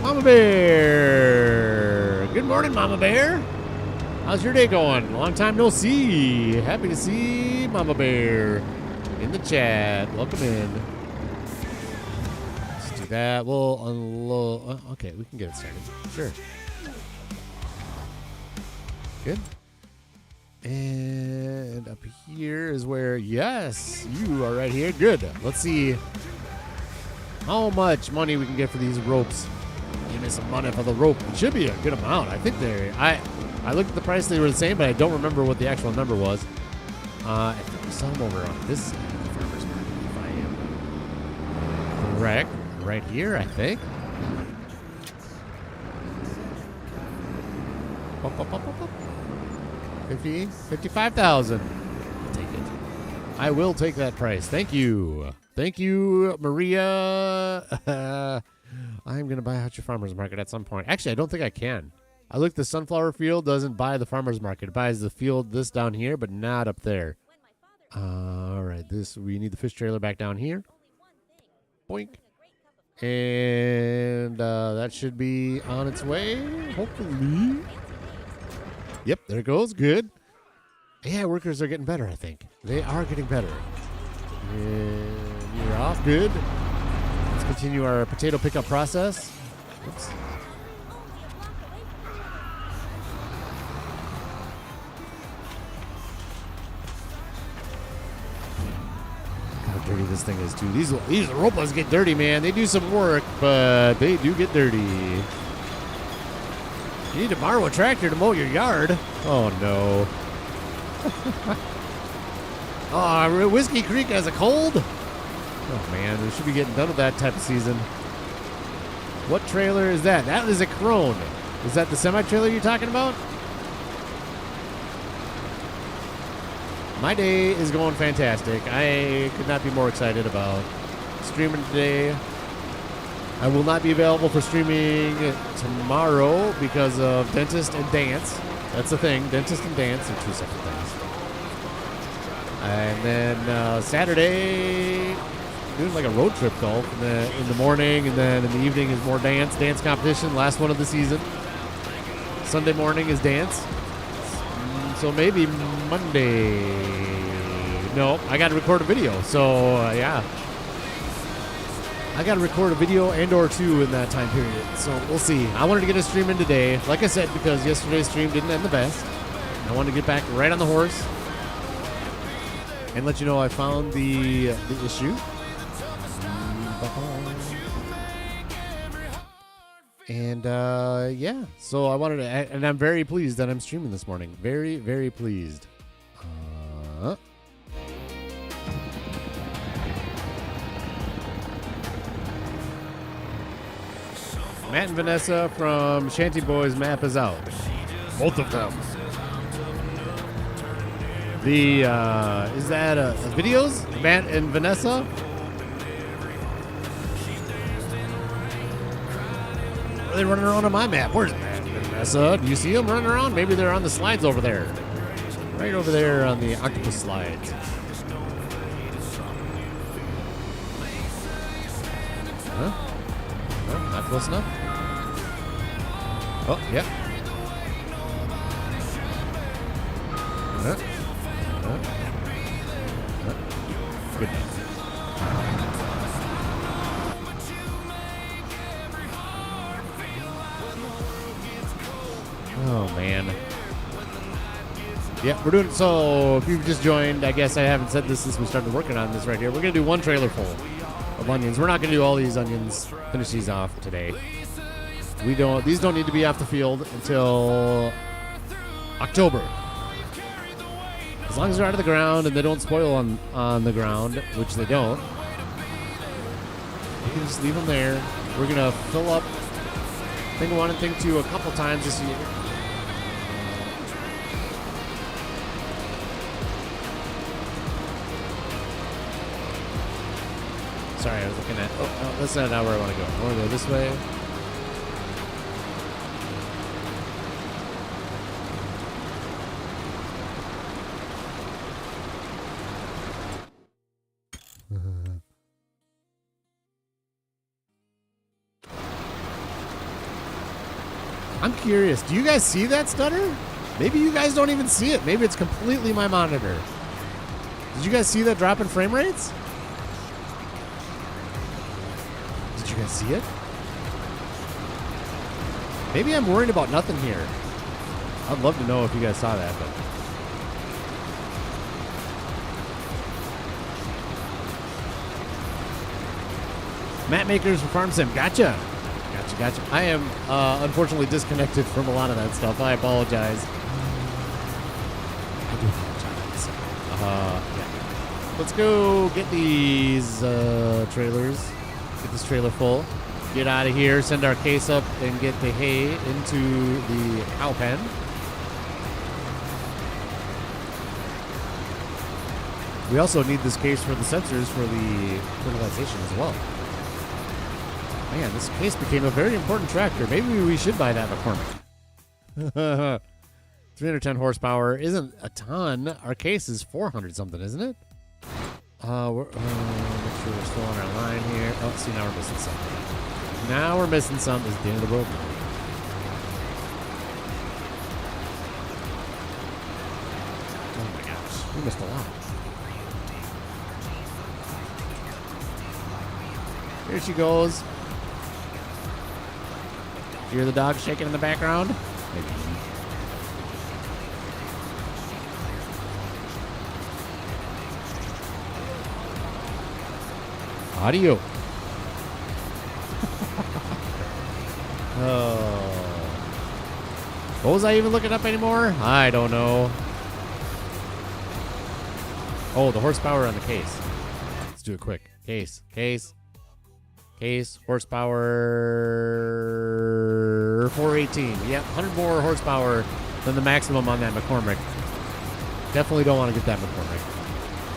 Mama Bear. Good morning, Mama Bear. How's your day going? Long time no see. Happy to see Mama Bear in the chat. Welcome in. Let's do that. We'll unload. Okay, we can get it started. Sure. Good. And up here is where, yes, you are right here. Good. Let's see how much money we can get for these ropes. Give me some money for the rope. It should be a good amount. I think I looked at the price, they were the same, but I don't remember what the actual number was. I think we saw them over on this side of the farmer's market, if I am correct. Right here, I think. 55,000. I'll take it. I will take that price. Thank you. Thank you, Maria. I'm going to buy out your farmer's market at some point. Actually, I don't think I can. I looked, the sunflower field doesn't buy the farmer's market. It buys the field this down here, but not up there. All right, we need the fish trailer back down here. Boink. And that should be on its way, hopefully. Yep, there it goes. Good. Yeah, workers are getting better, I think. They are getting better. And you're off. Good. Let's continue our potato pickup process. Oops. How dirty this thing is, too. These ropas get dirty, man. They do some work, but they do get dirty. You need to borrow a tractor to mow your yard. Oh, no. Oh, Whiskey Creek has a cold? Oh, man. We should be getting done with that type of season. What trailer is that? That is a Crone. Is that the semi-trailer you're talking about? My day is going fantastic. I could not be more excited about streaming today. I will not be available for streaming tomorrow because of dentist and dance. That's the thing. Dentist and dance are two separate things. And then Saturday, doing like a road trip golf in the morning, and then in the evening is more dance competition, last one of the season. Sunday morning is dance. So maybe Monday. No, I got to record a video. So yeah. I got to record a video and or two in that time period. So we'll see. I wanted to get a stream in today, like I said, because yesterday's stream didn't end the best. I wanted to get back right on the horse and let you know I found the issue. And yeah, so I wanted to, and I'm very pleased that I'm streaming this morning. Very, very pleased. Matt and Vanessa from Shanty Boys map is out. Both of them. The is that videos? Matt and Vanessa? are they running around on my map? Where's Matt and Vanessa? Do you see them running around? Maybe they're on the slides over there. Right over there on the octopus slides. Huh? No, not close enough? Oh, yeah. Huh? Huh? Huh? Good enough. Oh, man. Yeah, we're doing, so if you've just joined, I guess I haven't said this since we started working on this right here. We're going to do one trailer full of onions. We're not going to do all these onions, finish these off today. These don't need to be off the field until October. As long as they're out of the ground and they don't spoil on the ground, which they don't, you can just leave them there. We're going to fill up thing 1 and thing 2 a couple times this year. Sorry, I was looking at... Oh, no, that's not where I want to go. I want to go this way. I'm curious. Do you guys see that stutter? Maybe you guys don't even see it. Maybe it's completely my monitor. Did you guys see that drop in frame rates? Did you guys see it? Maybe I'm worried about nothing here. I'd love to know if you guys saw that, but... Map makers for Farm Sim. Gotcha. Gotcha. I am unfortunately disconnected from a lot of that stuff. I apologize. I do apologize. Yeah. Let's go get these trailers. Get this trailer full. Get out of here. Send our case up and get the hay into the cow pen. We also need this case for the sensors for the fertilization as well. Man, this case became a very important tractor. Maybe we should buy that McCormick. 310 horsepower isn't a ton. Our case is 400 something, isn't it? Make sure we're still on our line here. Oh, see, now we're missing something. Now we're missing something. It's the end of the road. Oh my gosh, we missed a lot. Here she goes. You hear the dog shaking in the background? Maybe. Audio. What was I even looking up anymore? I don't know. Oh, the horsepower on the case. Let's do it quick. Case, horsepower 418. Yep, 100 more horsepower than the maximum on that McCormick. Definitely don't want to get that McCormick.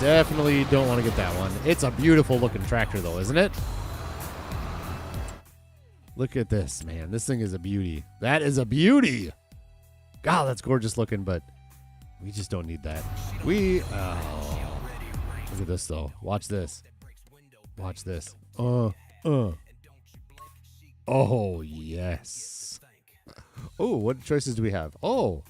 Definitely don't want to get that one. It's a beautiful looking tractor though, isn't it? Look at this, man. This thing is a beauty. That is a beauty. God, that's gorgeous looking, but we just don't need that. Look at this though. Watch this. Watch this. Oh, yes. Oh, what choices do we have? Oh,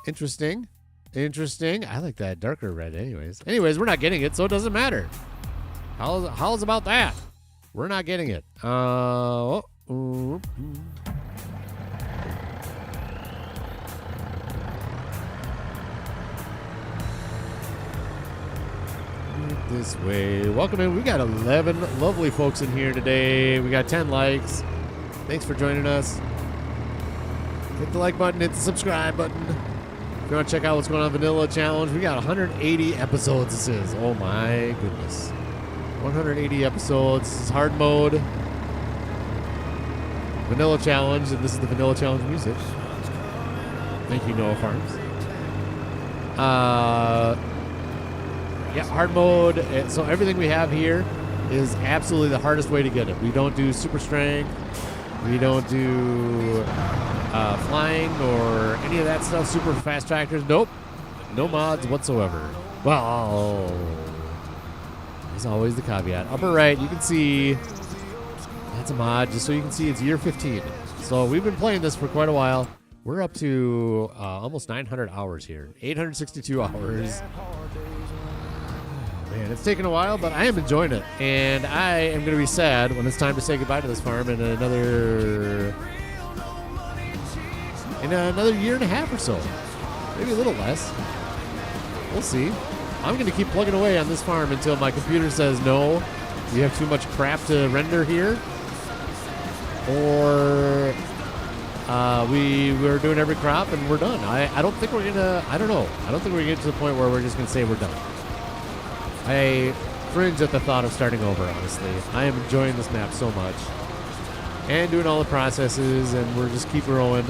interesting. I like that darker red anyways. We're not getting it, so it doesn't matter. How's about that? We're not getting it. This way. Welcome in. We got 11 lovely folks in here today. We got 10 likes. Thanks for joining us. Hit the like button. Hit the subscribe button. If you want to check out what's going on Vanilla Challenge, we got 180 episodes this is. Oh my goodness. 180 episodes. This is hard mode. Vanilla Challenge, and this is the Vanilla Challenge music. Thank you, Noah Farms. Yeah, hard mode. So everything we have here is absolutely the hardest way to get it. We don't do super strength. We don't do flying or any of that stuff. Super fast tractors. Nope. No mods whatsoever. Well, there's always the caveat. Upper right, you can see that's a mod, just so you can see it's year 15. So we've been playing this for quite a while. We're up to almost 900 hours here. 862 hours. Man, it's taken a while, but I am enjoying it. And I am going to be sad when it's time to say goodbye to this farm in another year and a half or so. Maybe a little less. We'll see. I'm going to keep plugging away on this farm until my computer says, no, you have too much crap to render here. Or we're doing every crop and we're done. I don't think we're going to, I don't know. I don't think we're going to get to the point where we're just going to say we're done. I cringe at the thought of starting over, honestly. I am enjoying this map so much. And doing all the processes, and we're just keep growing.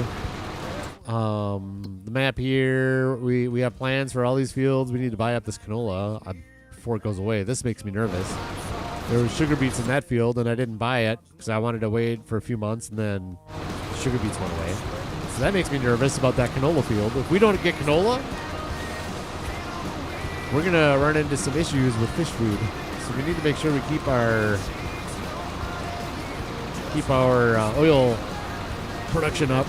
The map here, we have plans for all these fields. We need to buy up this canola before it goes away. This makes me nervous. There was sugar beets in that field, and I didn't buy it because I wanted to wait for a few months, and then the sugar beets went away. So that makes me nervous about that canola field. If we don't get canola, we're going to run into some issues with fish food. So we need to make sure we keep our oil production up.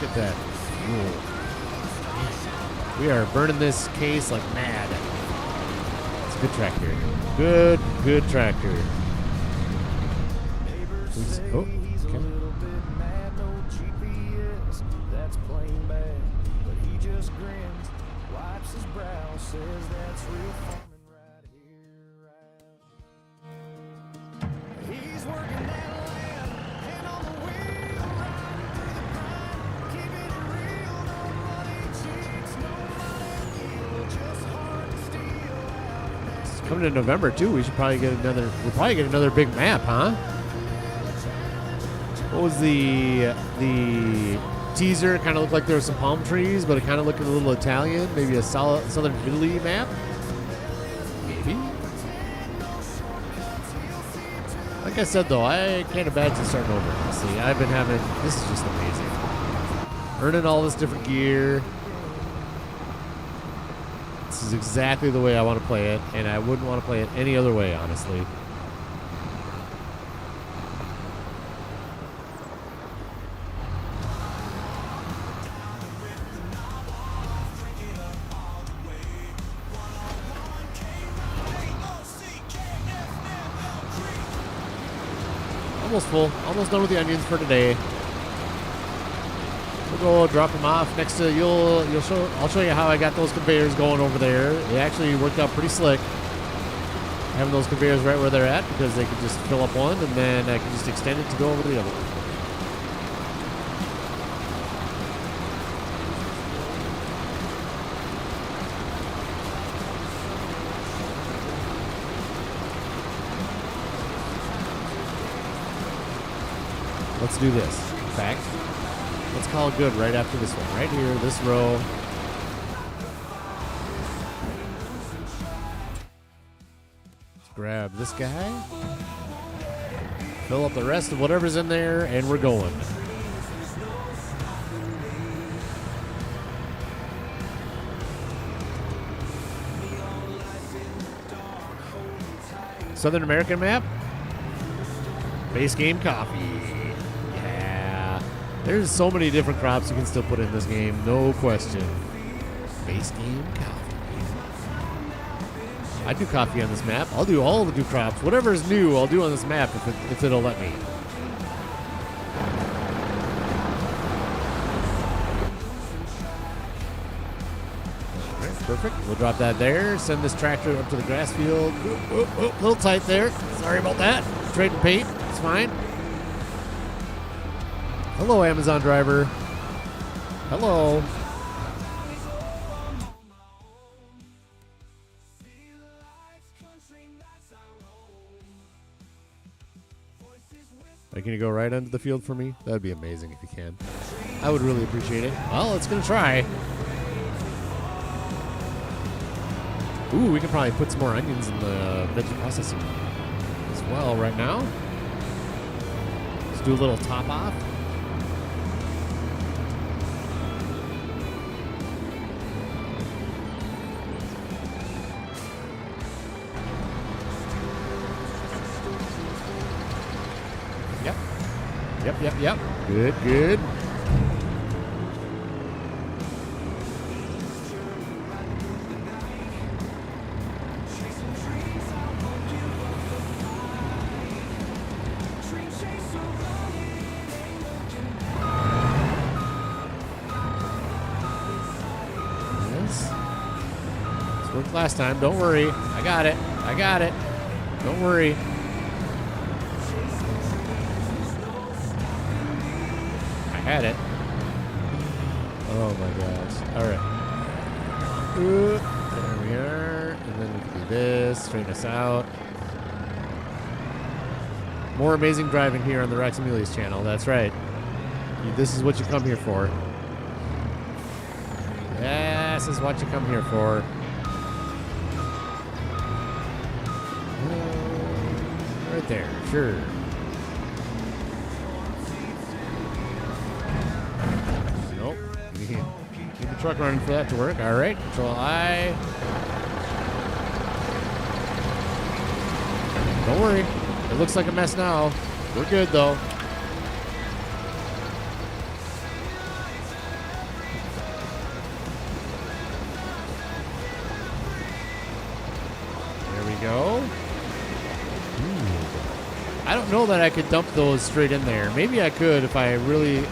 Look at that. Ooh. We are burning this case like mad. It's a good tractor. Good tractor. Oops. Oh, okay. Coming to November too, we should probably get another. We'll probably get another big map, huh? What was the teaser? It kind of looked like there were some palm trees, but it kind of looked a little Italian. Maybe a southern Italy map. Maybe. Like I said though, I can't imagine starting over. Honestly, I've been having. This is just amazing. Earning all this different gear. This is exactly the way I want to play it, and I wouldn't want to play it any other way, honestly. Almost full. Almost done with the onions for today. We'll go drop them off next to I'll show you how I got those conveyors going over there. It actually worked out pretty slick having those conveyors right where they're at, because they could just fill up one and then I could just extend it to go over to the other one. Let's do this. In fact, let's call it good right after this one. Right here, this row. Let's grab this guy. Fill up the rest of whatever's in there, and we're going. Southern American map. Base game coffee. Yeah. There's so many different crops you can still put in this game. No question. Base game coffee. I do coffee on this map. I'll do all the new crops. Whatever is new, I'll do on this map if it'll let me. Alright, perfect. We'll drop that there. Send this tractor up to the grass field. A little tight there. Sorry about that. Trading paint. It's fine. Hello, Amazon driver. Hello. Are you going to go right onto the field for me? That would be amazing if you can. I would really appreciate it. Well, it's going to try. Ooh, we can probably put some more onions in the veggie processing. well right now. Let's do a little top off. Yep. Good. Yes. This worked last time. Don't worry. I got it. Don't worry. Had it. Oh my gosh. All right. There we are. And then we can do this. Straighten us out. More amazing driving here on the Raxamelius channel. That's right. This is what you come here for. This is what you come here for. Right there. Sure. Keep the truck running for that to work. All right. Control I. Don't worry. It looks like a mess now. We're good, though. There we go. I don't know that I could dump those straight in there. Maybe I could if I really...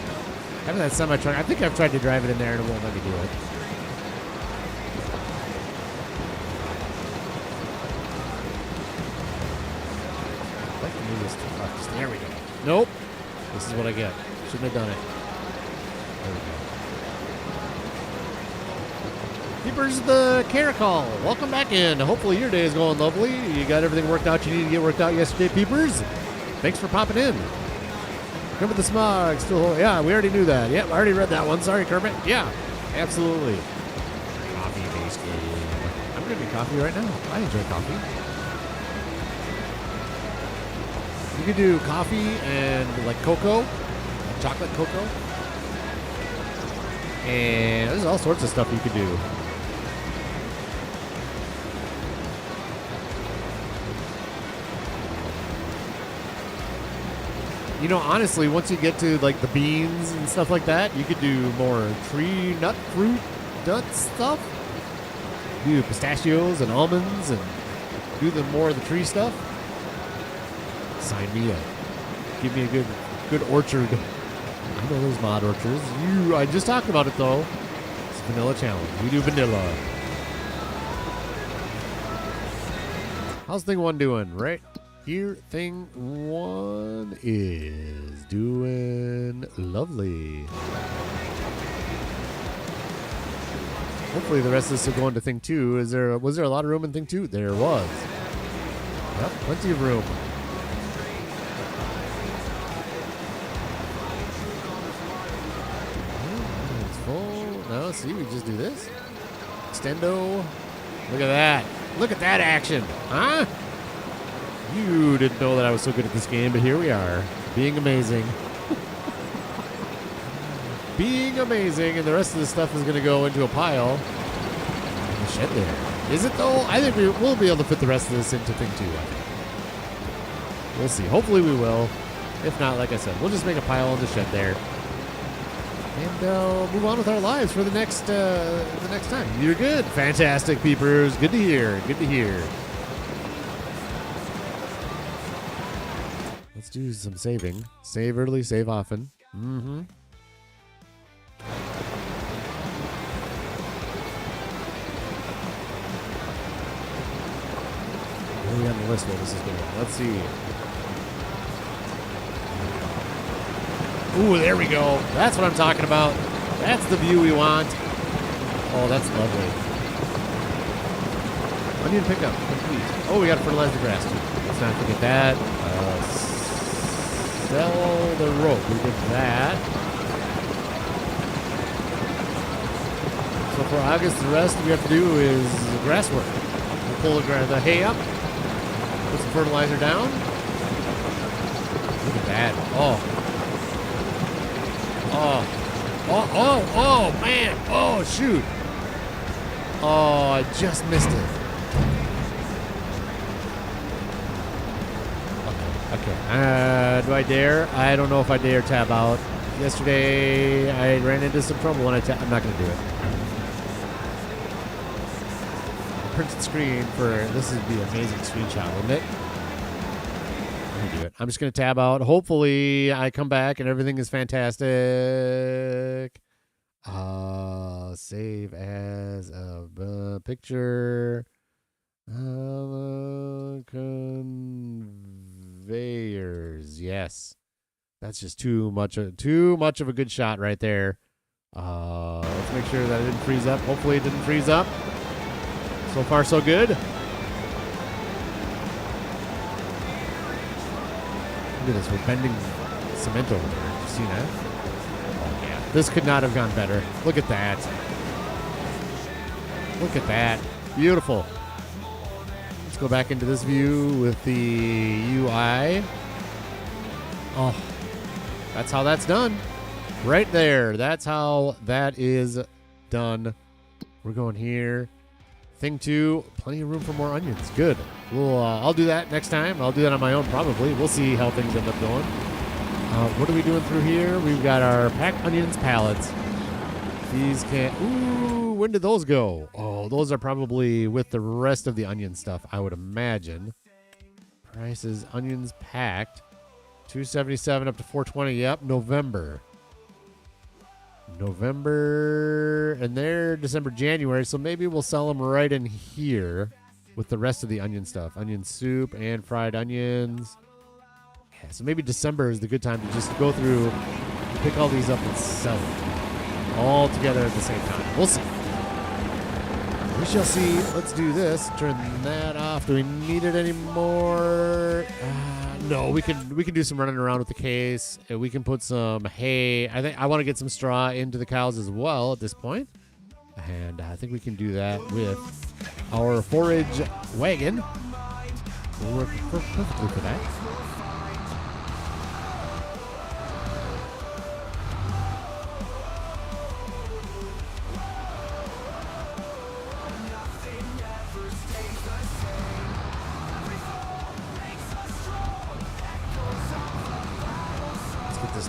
Having that semi-truck, I think I've tried to drive it in there and it won't let me do it. There we go. Nope. This is what I get. Shouldn't have done it. There we go. Keepers of the Caracol, welcome back in. Hopefully your day is going lovely. You got everything worked out you need to get worked out yesterday, peepers. Thanks for popping in. Come with the smog. Still, yeah, we already knew that. Yep, I already read that one. Sorry, Kermit. Yeah, absolutely. Coffee-based game. I'm drinking coffee right now. I enjoy coffee. You could do coffee and like cocoa, like chocolate cocoa. And there's all sorts of stuff you could do. You know, honestly, once you get to like the beans and stuff like that, you could do more tree nut fruit nut stuff. Do pistachios and almonds and do the more of the tree stuff. Sign me up. Give me a good orchard. I know those mod orchards. I just talked about it though. It's vanilla challenge. We do vanilla. How's thing one doing? Right here, thing one is doing lovely. Hopefully the rest of this will go into thing two. Was there a lot of room in thing two? There was. Yep, plenty of room. It's full. No, see, we just do this. Extendo. Look at that. Look at that action. Huh? You didn't know that I was so good at this game, but here we are. Being amazing. Being amazing, and the rest of this stuff is going to go into a pile in the shed there. Is it, though? I think we'll be able to fit the rest of this into thing two, I think. We'll see. Hopefully we will. If not, like I said, we'll just make a pile in the shed there. And move on with our lives for the next time. You're good. Fantastic, peepers. Good to hear. Good to hear. Let's do some saving. Save early, save often. Mm-hmm. Where are we on the list while this is going? Let's see. Ooh, there we go. That's what I'm talking about. That's the view we want. Oh, that's lovely. Onion pickup, complete. Oh, we got to fertilize the grass too. Let's not forget that. Sell the rope. We did that. So for August, the rest we have to do is grass work. We'll pull the hay up, put some fertilizer down, that. Oh. Oh, man. Oh, shoot. Oh, I just missed it. Okay. Do I dare? I don't know if I dare tab out. Yesterday, I ran into some trouble when I'm not going to do it. Printed screen for this would be an amazing screenshot, wouldn't it? Let me do it. I'm just going to tab out. Hopefully, I come back and everything is fantastic. Save as a picture. Conveyors. Yes. That's just too much of a good shot right there. Let's make sure that it didn't freeze up. Hopefully it didn't freeze up. So far, so good. Look at this. We're bending cement over there. Did you see that? Oh, yeah. This could not have gone better. Look at that. Look at that. Beautiful. Let's go back into this view with the UI. Oh, that's how that's done. Right there. That's how that is done. We're going here. Thing 2, plenty of room for more onions. Good. I'll do that next time. I'll do that on my own probably. We'll see how things end up going. What are we doing through here? We've got our packed onions pallets. These can't... Ooh, when did those go? Oh, those are probably with the rest of the onion stuff, I would imagine. Prices, onions packed. $277 up to $420. Yep, November, and they're December, January, so maybe we'll sell them right in here with the rest of the onion stuff. Onion soup and fried onions. Yeah, so maybe December is the good time to just go through, pick all these up and sell them all together at the same time. We'll see. We shall see. Let's do this. Turn that off. Do we need it anymore? No, we can do some running around with the case. We can put some hay. I want to get some straw into the cows as well at this point. And I think we can do that with our forage wagon. Will work perfectly for that.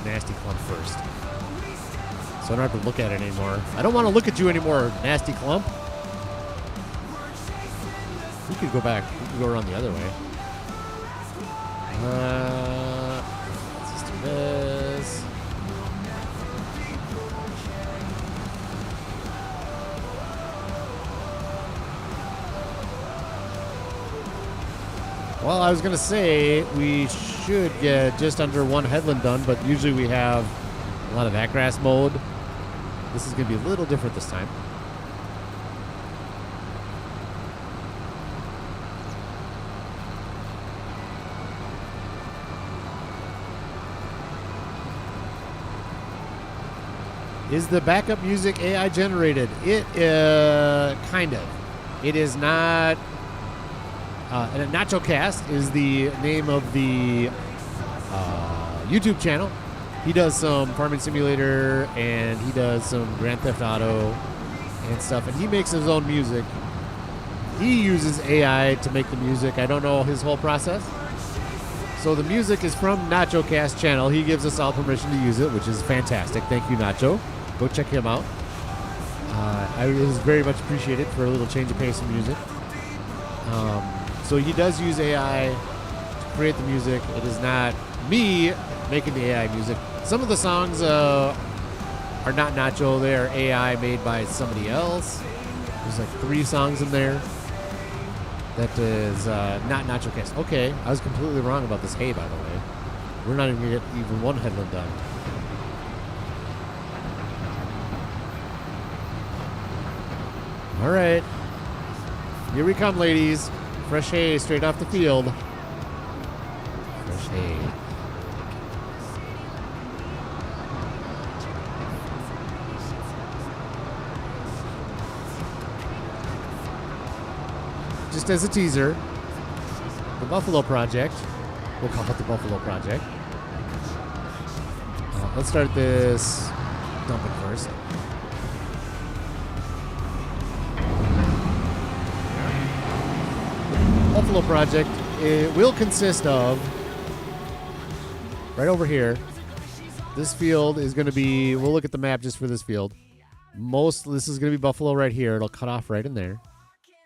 Nasty clump first, so I don't have to look at it anymore. I don't want to look at you anymore, nasty clump. We could go back. We could go around the other way. Let's just do this. Well, I was going to say we should get just under one headland done, but usually we have a lot of that grass mowed. This is going to be a little different this time. Is the backup music AI generated? It kind of. It is not. And Nacho Cast is the name of the YouTube channel. He does some Farming Simulator and he does some Grand Theft Auto and stuff. And he makes his own music. He uses AI to make the music. I don't know his whole process. So the music is from Nacho Cast channel. He gives us all permission to use it, which is fantastic. Thank you, Nacho. Go check him out. It was very much appreciated for a little change of pace in music. So he does use AI to create the music. It is not me making the AI music. Some of the songs are not Nacho. They are AI made by somebody else. There's like 3 songs in there. That is not Nacho Cast. Okay, I was completely wrong about this hay, by the way. We're not even going to get even one headland done. All right. Here we come, ladies. Fresh hay straight off the field. Fresh hay. Just as a teaser, the Buffalo Project, we'll call it the Buffalo Project, let's start this dumping first. Buffalo project, it will consist of, right over here, this field is going to be, we'll look at the map just for this field. This is going to be buffalo right here. It'll cut off right in there.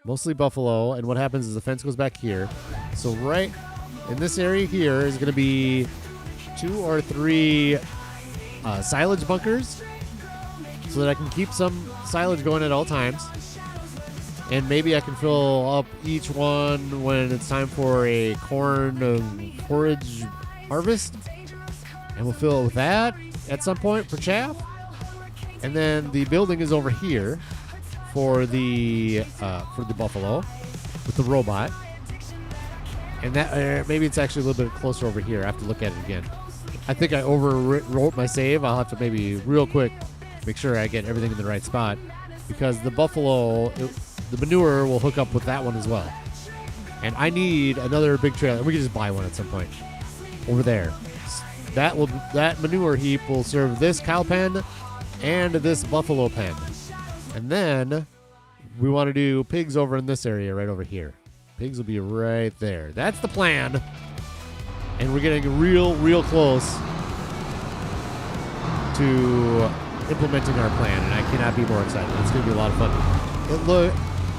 Mostly buffalo, and what happens is the fence goes back here. So right in this area here is going to be 2 or 3 silage bunkers so that I can keep some silage going at all times. And maybe I can fill up each one when it's time for a corn forage harvest. And we'll fill it with that at some point for chaff. And then the building is over here for the buffalo with the robot. And that maybe it's actually a little bit closer over here. I have to look at it again. I think I overwrote my save. I'll have to maybe real quick make sure I get everything in the right spot, because the buffalo, the manure will hook up with that one as well. And I need another big trailer. We can just buy one at some point over there. That manure heap will serve this cow pen and this buffalo pen. And then we want to do pigs over in this area right over here. Pigs will be right there. That's the plan. And we're getting real close to implementing our plan, and I cannot be more excited. It's going to be a lot of fun.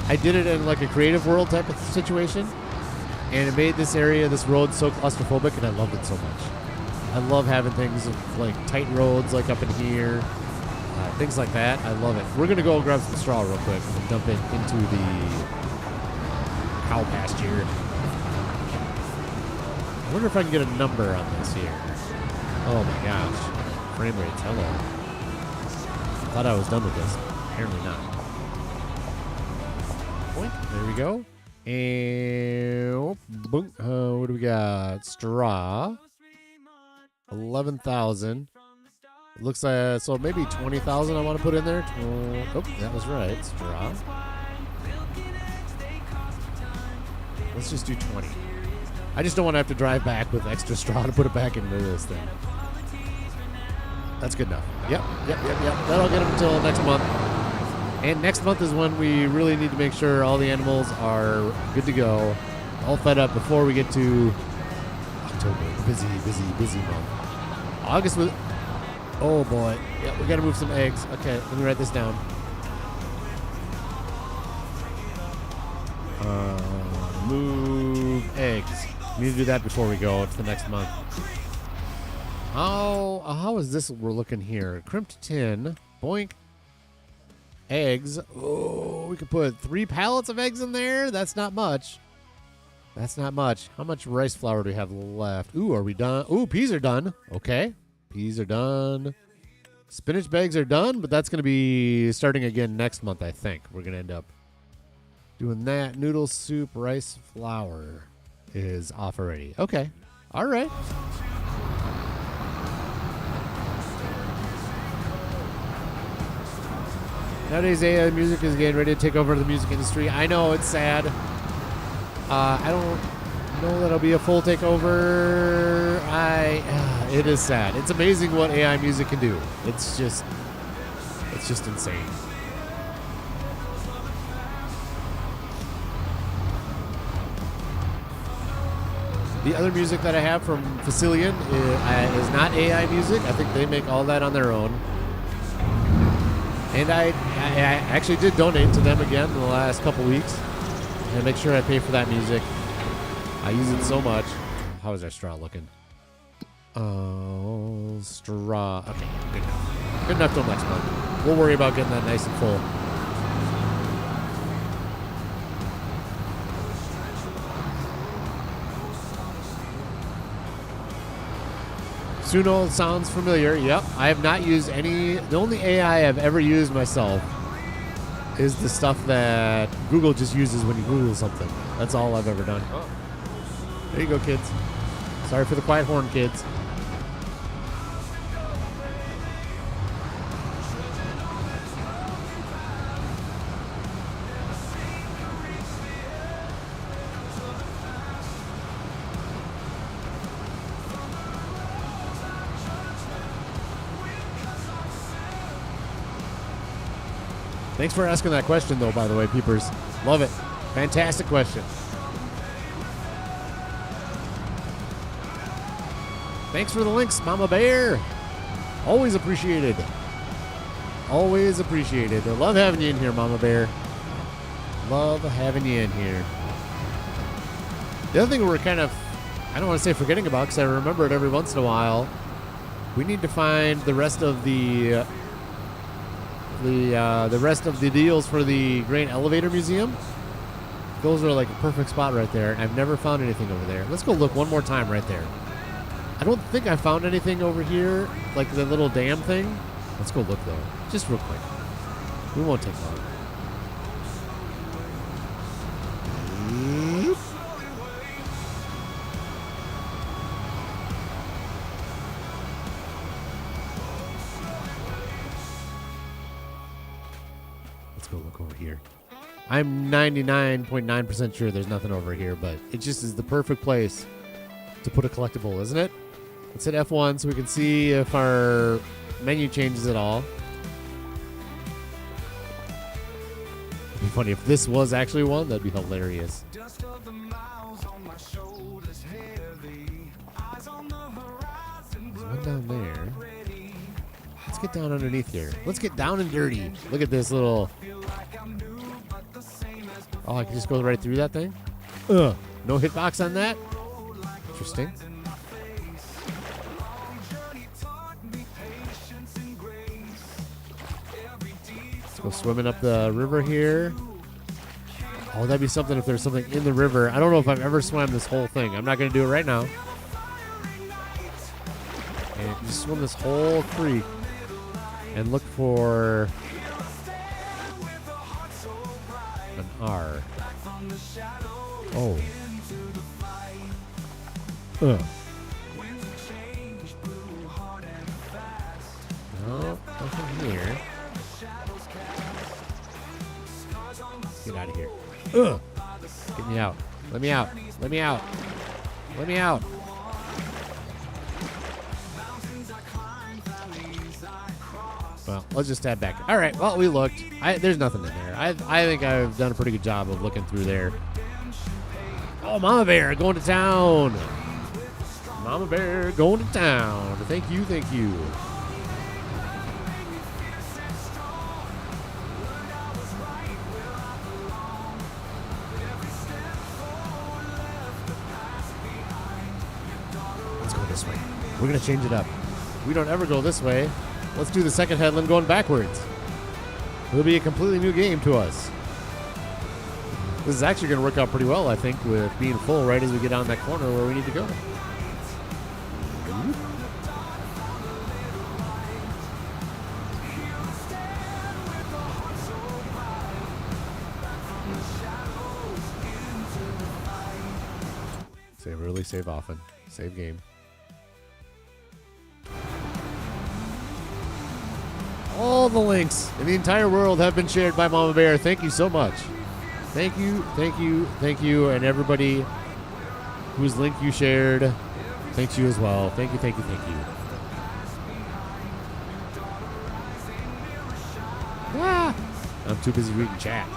I did it in like a creative world type of situation, and it made this area, this road, so claustrophobic, and I loved it so much. I love having things like tight roads like up in here, things like that. I love it. We're going to go grab some straw real quick and dump it into the cow pasture. I wonder if I can get a number on this here. Oh my gosh. Frame rate, hello. Thought I was done with this. Apparently not. Boink. There we go. And boom. What do we got? Straw. 11,000. It looks like, so maybe 20,000 I want to put in there. Oh, that was right. Straw. Let's just do 20. I just don't want to have to drive back with extra straw to put it back into this thing. That's good enough. Yep. That'll get them until next month. And next month is when we really need to make sure all the animals are good to go, all fed up before we get to October. Busy month. August was... Oh, boy. Yeah, we got to move some eggs. Okay, let me write this down. Move eggs. We need to do that before we go. It's the next month. How is this we're looking here? Crimped tin. Boink. Eggs. Oh, we could put 3 pallets of eggs in there. That's not much. How much rice flour do we have left? Ooh, are we done? Ooh, peas are done. Okay. Peas are done. Spinach bags are done, but that's going to be starting again next month, I think. We're going to end up doing that. Noodle soup, rice flour is off already. Okay. All right. Nowadays, AI music is getting ready to take over the music industry. I know, it's sad. I don't know that it'll be a full takeover. It is sad. It's amazing what AI music can do. It's just insane. The other music that I have from Facilian is not AI music. I think they make all that on their own. And I actually did donate to them again in the last couple weeks. And make sure I pay for that music. I use it so much. How is our straw looking? Oh, straw. Okay, good enough. Good enough till next month. We'll worry about getting that nice and full. Suno sounds familiar. Yep. I have not used any. The only AI I've ever used myself is the stuff that Google just uses when you Google something. That's all I've ever done. Oh. There you go, kids. Sorry for the quiet horn, kids. Thanks for asking that question, though, by the way, peepers. Love it. Fantastic question. Thanks for the links, Mama Bear. Always appreciated. Always appreciated. I love having you in here, Mama Bear. Love having you in here. The other thing we're kind of, I don't want to say forgetting about because I remember it every once in a while. We need to find the rest of the rest of the deals for the Grain Elevator Museum. Those are like a perfect spot right there. I've never found anything over there. Let's go look one more time right there. I don't think I found anything over here, like the little dam thing. Let's go look though, just real quick. We won't take long. Let's go look over here. I'm 99.9% sure there's nothing over here, but it just is the perfect place to put a collectible, isn't it? Let's hit F1 so we can see if our menu changes at all. It'd be funny if this was actually one. That'd be hilarious. There's one down there. Let's get down underneath here. Let's get down and dirty. Look at this little... Oh, I can just go right through that thing? No hitbox on that? Interesting. Let's go swimming up the river here. Oh, that'd be something if there's something in the river. I don't know if I've ever swam this whole thing. I'm not going to do it right now. And just swim this whole creek and look for an R. Oh. No, nothing here. Get out of here. Get me out. Let me out. Let me out. Let me out. Well, let's just head back. All right. Well, we looked. There's nothing in there. I think I've done a pretty good job of looking through there. Oh, Mama Bear going to town. Mama Bear going to town. Thank you. Thank you. Let's go this way. We're going to change it up. We don't ever go this way. Let's do the second headland going backwards. It'll be a completely new game to us. This is actually going to work out pretty well, I think, with being full right as we get down that corner where we need to go. Save early, save often. Save game. All the links in the entire world have been shared by Mama Bear. Thank you so much. Thank you, thank you, thank you, and everybody whose link you shared, thanks you as well. Thank you, thank you, thank you. Ah, I'm too busy reading chat.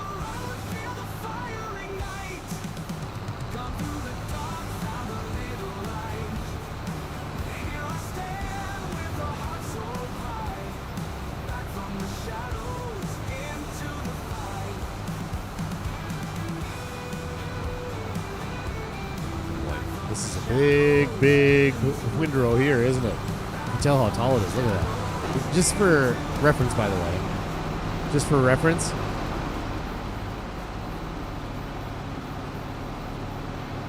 This is a big, big windrow here, isn't it? You can tell how tall it is. Look at that. Just for reference, by the way. Just for reference.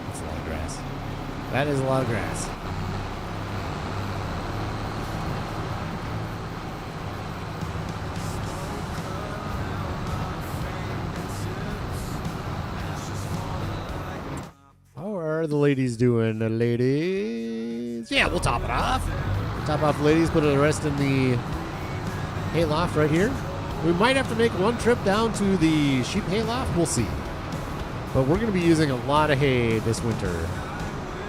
That's a lot of grass. That is a lot of grass. The ladies doing, the ladies? Yeah, we'll top it off. Top off the ladies, put the rest in the hayloft right here. We might have to make one trip down to the sheep hayloft. We'll see. But we're going to be using a lot of hay this winter.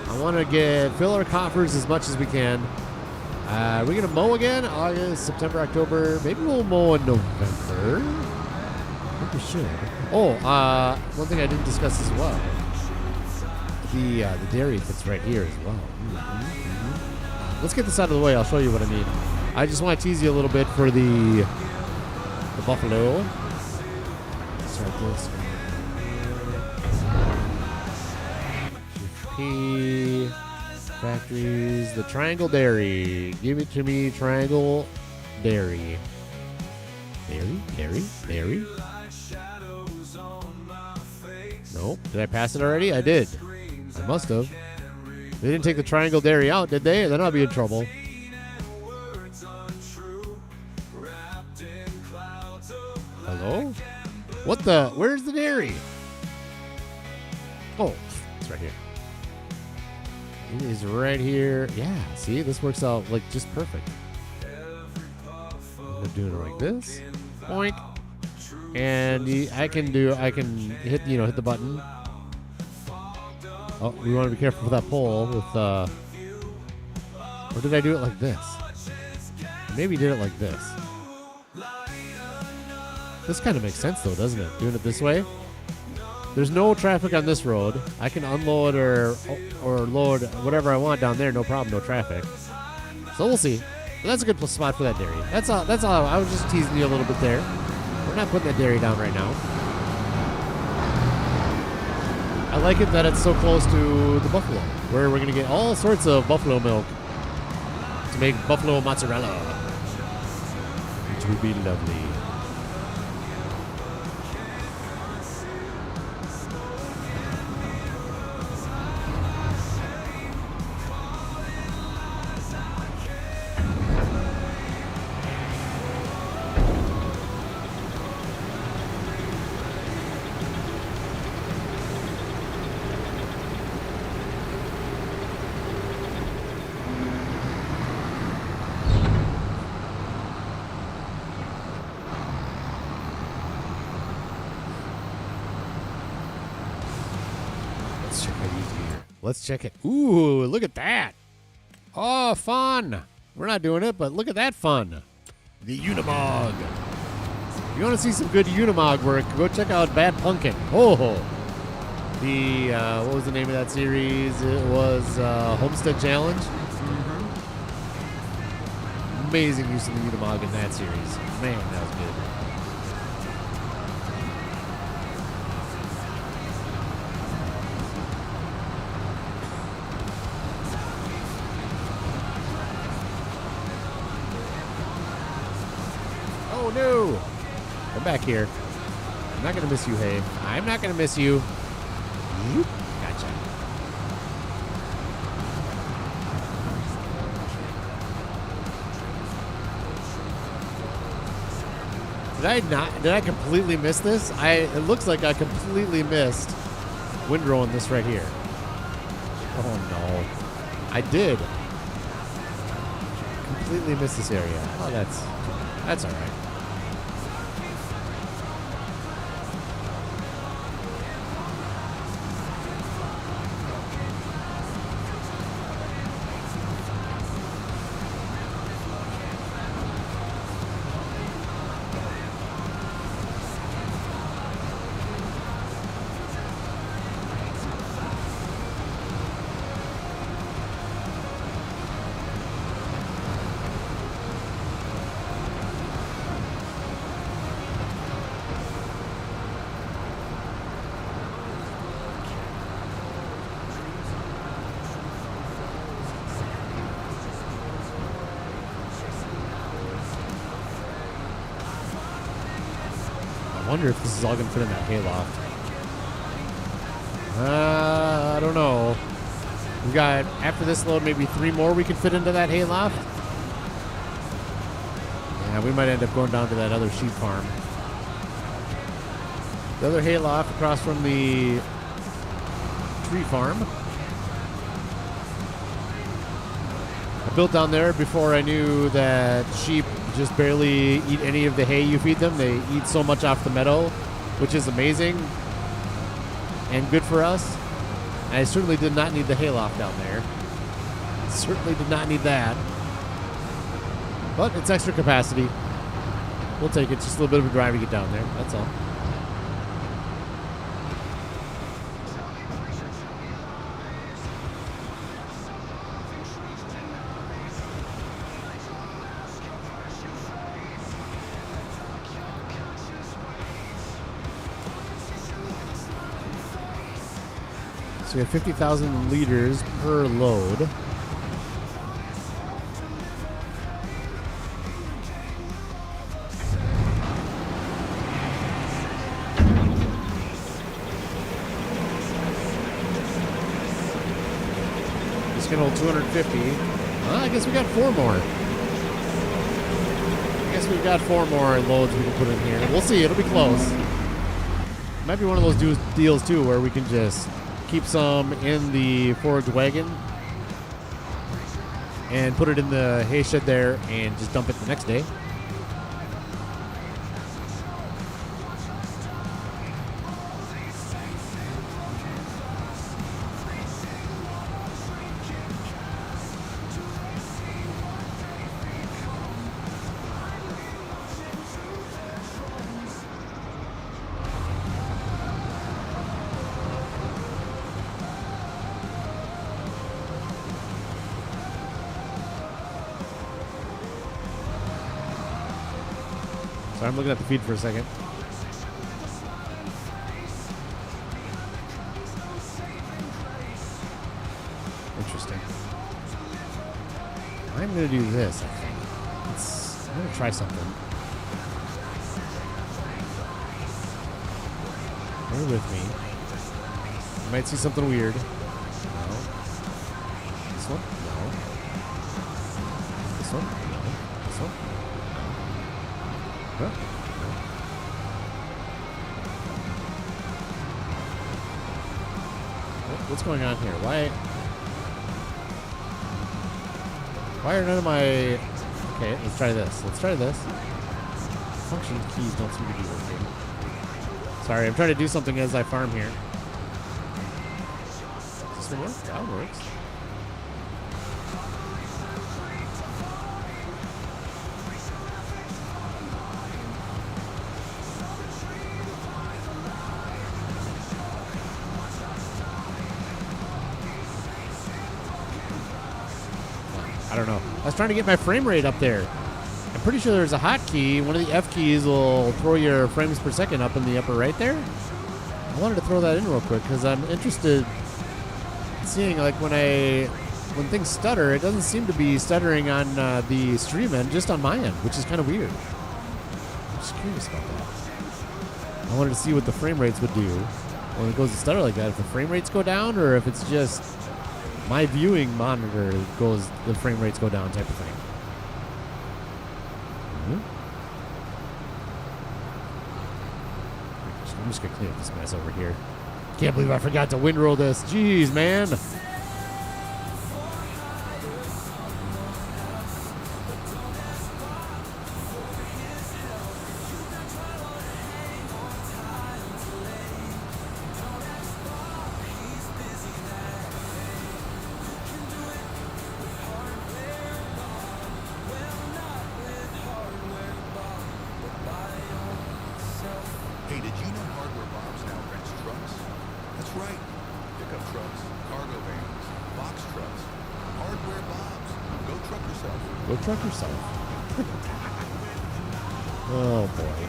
I want to fill our coffers as much as we can. We're going to mow again? August, September, October. Maybe we'll mow in November. we should. Oh, one thing I didn't discuss as well. The dairy fits right here as well. Let's get this out of the way. I'll show you what I mean. I just want to tease you a little bit for the buffalo. Start this. P factories. The Triangle Dairy. Give it to me, Triangle Dairy. Dairy. Nope. Did I pass it already? I did. I must have. They didn't take the Triangle Dairy out, did they? Then I'll be in trouble. Hello? What the? Where's the dairy? Oh, it's right here. It is right here. Yeah, see? This works out like just perfect. I'm doing it like this. Boink. And I can hit the button. Oh, we want to be careful with that pole with or did I do it like this? Maybe did it like this. This kind of makes sense though, doesn't it? Doing it this way. There's no traffic on this road. I can unload or load whatever I want down there, no problem, no traffic. So we'll see. But that's a good spot for that dairy. That's all. I was just teasing you a little bit there. We're not putting that dairy down right now. I like it that it's so close to the buffalo, where we're going to get all sorts of buffalo milk to make buffalo mozzarella, which would be lovely. Let's check it. Ooh, look at that. Oh, fun. We're not doing it, but look at that fun. The Unimog. If you want to see some good Unimog work, go check out Bad Pumpkin. Oh, the, what was the name of that series? It was Homestead Challenge. Mm-hmm. Amazing use of the Unimog in that series. Man, that was good. Oh no! Come back here. I'm not gonna miss you, hey. I'm not gonna miss you. Gotcha. Did I completely miss this? It looks like I completely missed windrowing this right here. Oh no. I did. Completely missed this area. Oh, that's all right. I wonder if this is all going to fit in that hayloft. I don't know. We got, after this load, maybe 3 more we can fit into that hayloft. Yeah, we might end up going down to that other sheep farm. The other hayloft across from the tree farm. I built down there before I knew that sheep just barely eat any of the hay you feed them. They eat so much off the meadow, which is amazing and good for us. And I certainly did not need the hayloft down there. Certainly did not need that. But it's extra capacity. We'll take it. Just a little bit of a drive to get down there. That's all. So we have 50,000 liters per load. This can hold 250. Well, I guess we got 4 more. I guess we've got 4 more loads we can put in here. We'll see. It'll be close. Might be one of those deals, too, where we can just keep some in the forage wagon and put it in the hay shed there and just dump it the next day. Sorry, I'm looking at the feed for a second. Interesting. I'm going to do this, I think. I'm going to try something. Bear with me. You might see something weird. No. This one? No. This one? No. This one? Huh? What's going on here? Why are none of my... Okay, let's try this. Function keys don't seem to be working. Sorry, I'm trying to do something as I farm here. Does this one work? Yeah, it works. I don't know. I was trying to get my frame rate up there. I'm pretty sure there's a hotkey. One of the F keys will throw your frames per second up in the upper right there. I wanted to throw that in real quick because I'm interested in seeing, like, when things stutter, it doesn't seem to be stuttering on the stream end, just on my end, which is kind of weird. I'm just curious about that. I wanted to see what the frame rates would do when it goes to stutter like that. If the frame rates go down, or if it's just my viewing monitor the frame rates go down type of thing. I'm just going to clean up this mess over here. Can't believe I forgot to windroll this. Jeez, man. Hey, did you know Hardware Bob's now rents trucks? That's right. Pickup trucks, cargo vans, box trucks. Hardware Bob's. Go truck yourself. Go truck yourself. Oh, boy.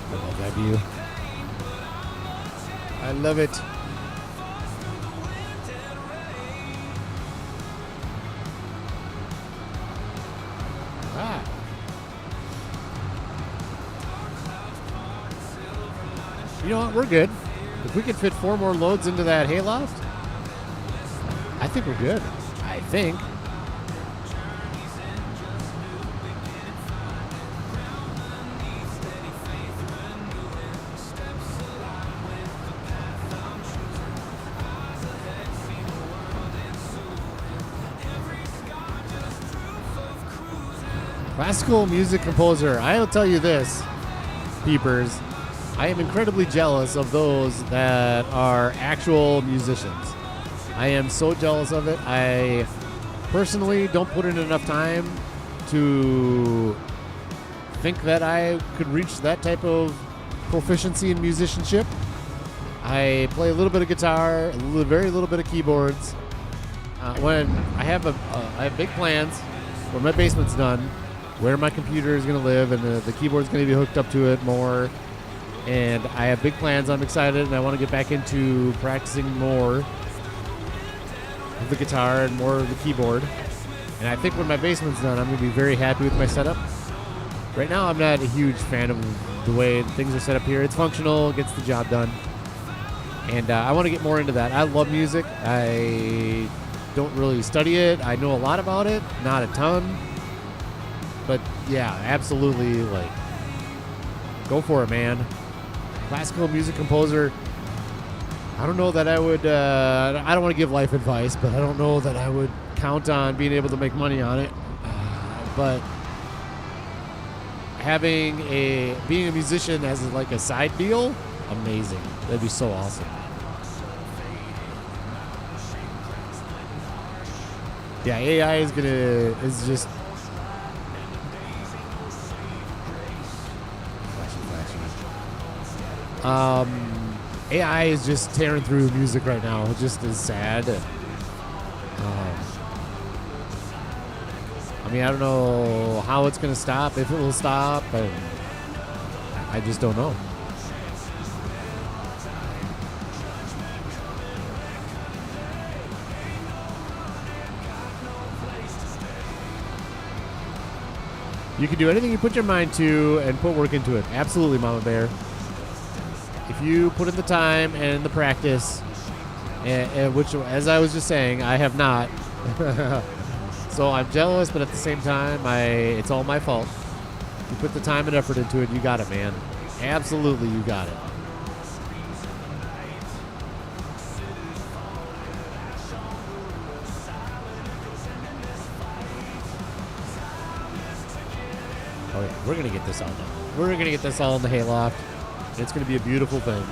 I love that view. I love it. Ah. You know what? We're good. If we can fit 4 more loads into that hayloft, I think we're good. I think. Classical music composer. I'll tell you this, peepers. I am incredibly jealous of those that are actual musicians. I am so jealous of it. I personally don't put in enough time to think that I could reach that type of proficiency in musicianship. I play a little bit of guitar, very little bit of keyboards. When I have big plans when my basement's done, where my computer is going to live, and the keyboard's going to be hooked up to it more. And I have big plans. I'm excited, and I want to get back into practicing more of the guitar and more of the keyboard. And I think when my basement's done, I'm going to be very happy with my setup. Right now, I'm not a huge fan of the way things are set up here. It's functional, gets the job done. And I want to get more into that. I love music. I don't really study it. I know a lot about it, not a ton. But yeah, absolutely, like, go for it, man. Classical music composer. I don't know that I would, I don't want to give life advice, but I don't know that I would count on being able to make money on it. But being a musician as like a side deal, amazing. That'd be so awesome. Yeah, AI is just AI is just tearing through music right now. It just is sad. I mean, I don't know how it's going to stop, if it will stop, and I just don't know. You can do anything you put your mind to and put work into it. Absolutely, Mama Bear. If you put in the time and the practice, which, as I was just saying, I have not. So I'm jealous, but at the same time, it's all my fault. You put the time and effort into it, you got it, man. Absolutely, you got it. Oh yeah, we're gonna get this all done. We're gonna get this all in the hayloft. It's gonna be a beautiful thing.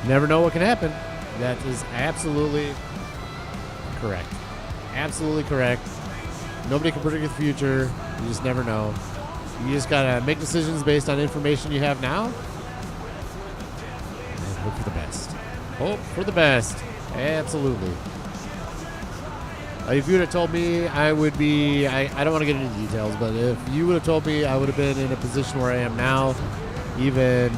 Never know what can happen. That is absolutely correct. Absolutely correct. Nobody can predict the future. You just never know. You just gotta make decisions based on information you have now. And hope for the best. Hope for the best. Absolutely. If you would have told me I would be, I don't want to get into details, but if you would have told me I would have been in a position where I am now, even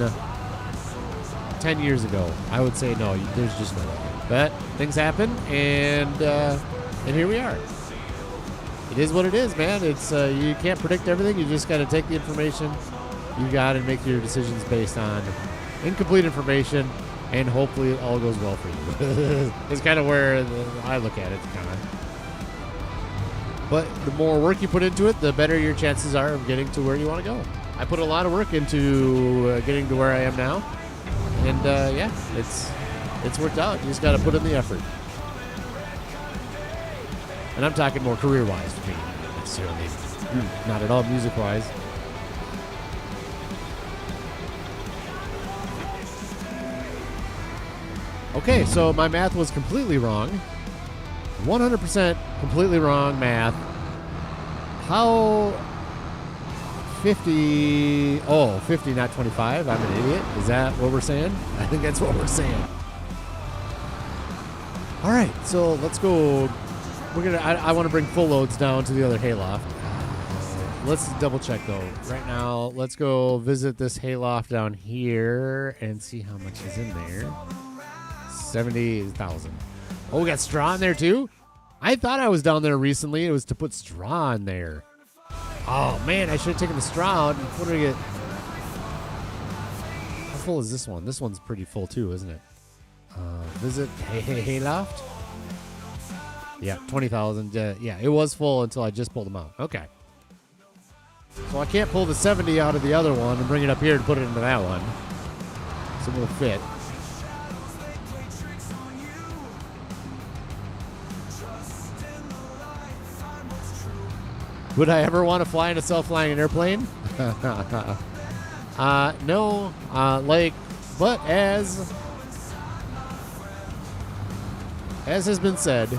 10 years ago, I would say no, there's just no way. But things happen, and here we are. It is what it is, man. It's you can't predict everything. You just got to take the information you got and make your decisions based on incomplete information, and hopefully it all goes well for you. It's kind of where I look at it, kind of. But the more work you put into it, the better your chances are of getting to where you want to go. I put a lot of work into getting to where I am now. And, yeah, it's worked out. You just got to put in the effort. And I'm talking more career-wise for me, not necessarily. Not at all music-wise. Okay, so my math was completely wrong. 100% completely wrong math. How 50, 50, not 25. I'm an idiot. Is that what we're saying? I think that's what we're saying. All right, so let's go. I want to bring full loads down to the other hayloft. Let's double check though. Right now, let's go visit this hayloft down here and see how much is in there. 70,000. Oh, we got straw in there too? I thought I was down there recently. It was to put straw in there. Oh, man, I should have taken the straw out. What did I get? How full is this one? This one's pretty full too, isn't it? Visit hayloft? Yeah, 20,000. Yeah, it was full until I just pulled them out. Okay. So I can't pull the 70 out of the other one and bring it up here and put it into that one. So it will fit. Would I ever want to fly in a self-flying airplane? No. But as has been said,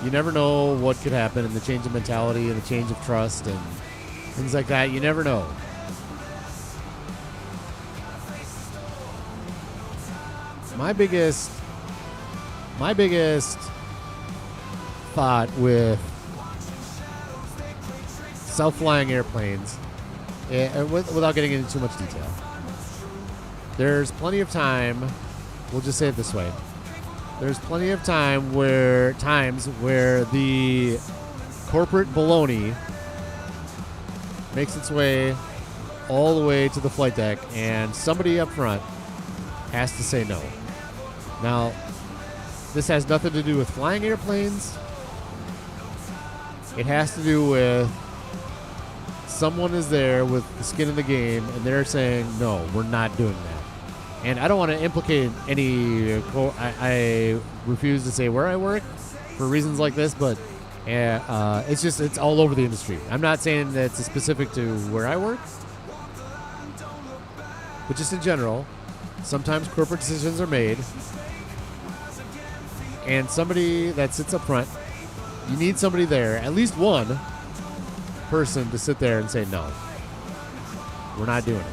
you never know what could happen in the change of mentality and the change of trust and things like that. You never know. My biggest thought with self-flying airplanes, and without getting into too much detail, there's plenty of time. We'll just say it this way: there's plenty of times where the corporate baloney makes its way all the way to the flight deck, and somebody up front has to say no. Now, this has nothing to do with flying airplanes. It has to do with someone is there with the skin in the game, and they're saying, no, we're not doing that. And I don't want to implicate any... I refuse to say where I work for reasons like this, but it's all over the industry. I'm not saying that it's specific to where I work, but just in general, sometimes corporate decisions are made, and somebody that sits up front, you need somebody there, at least one person to sit there and say, no, we're not doing it.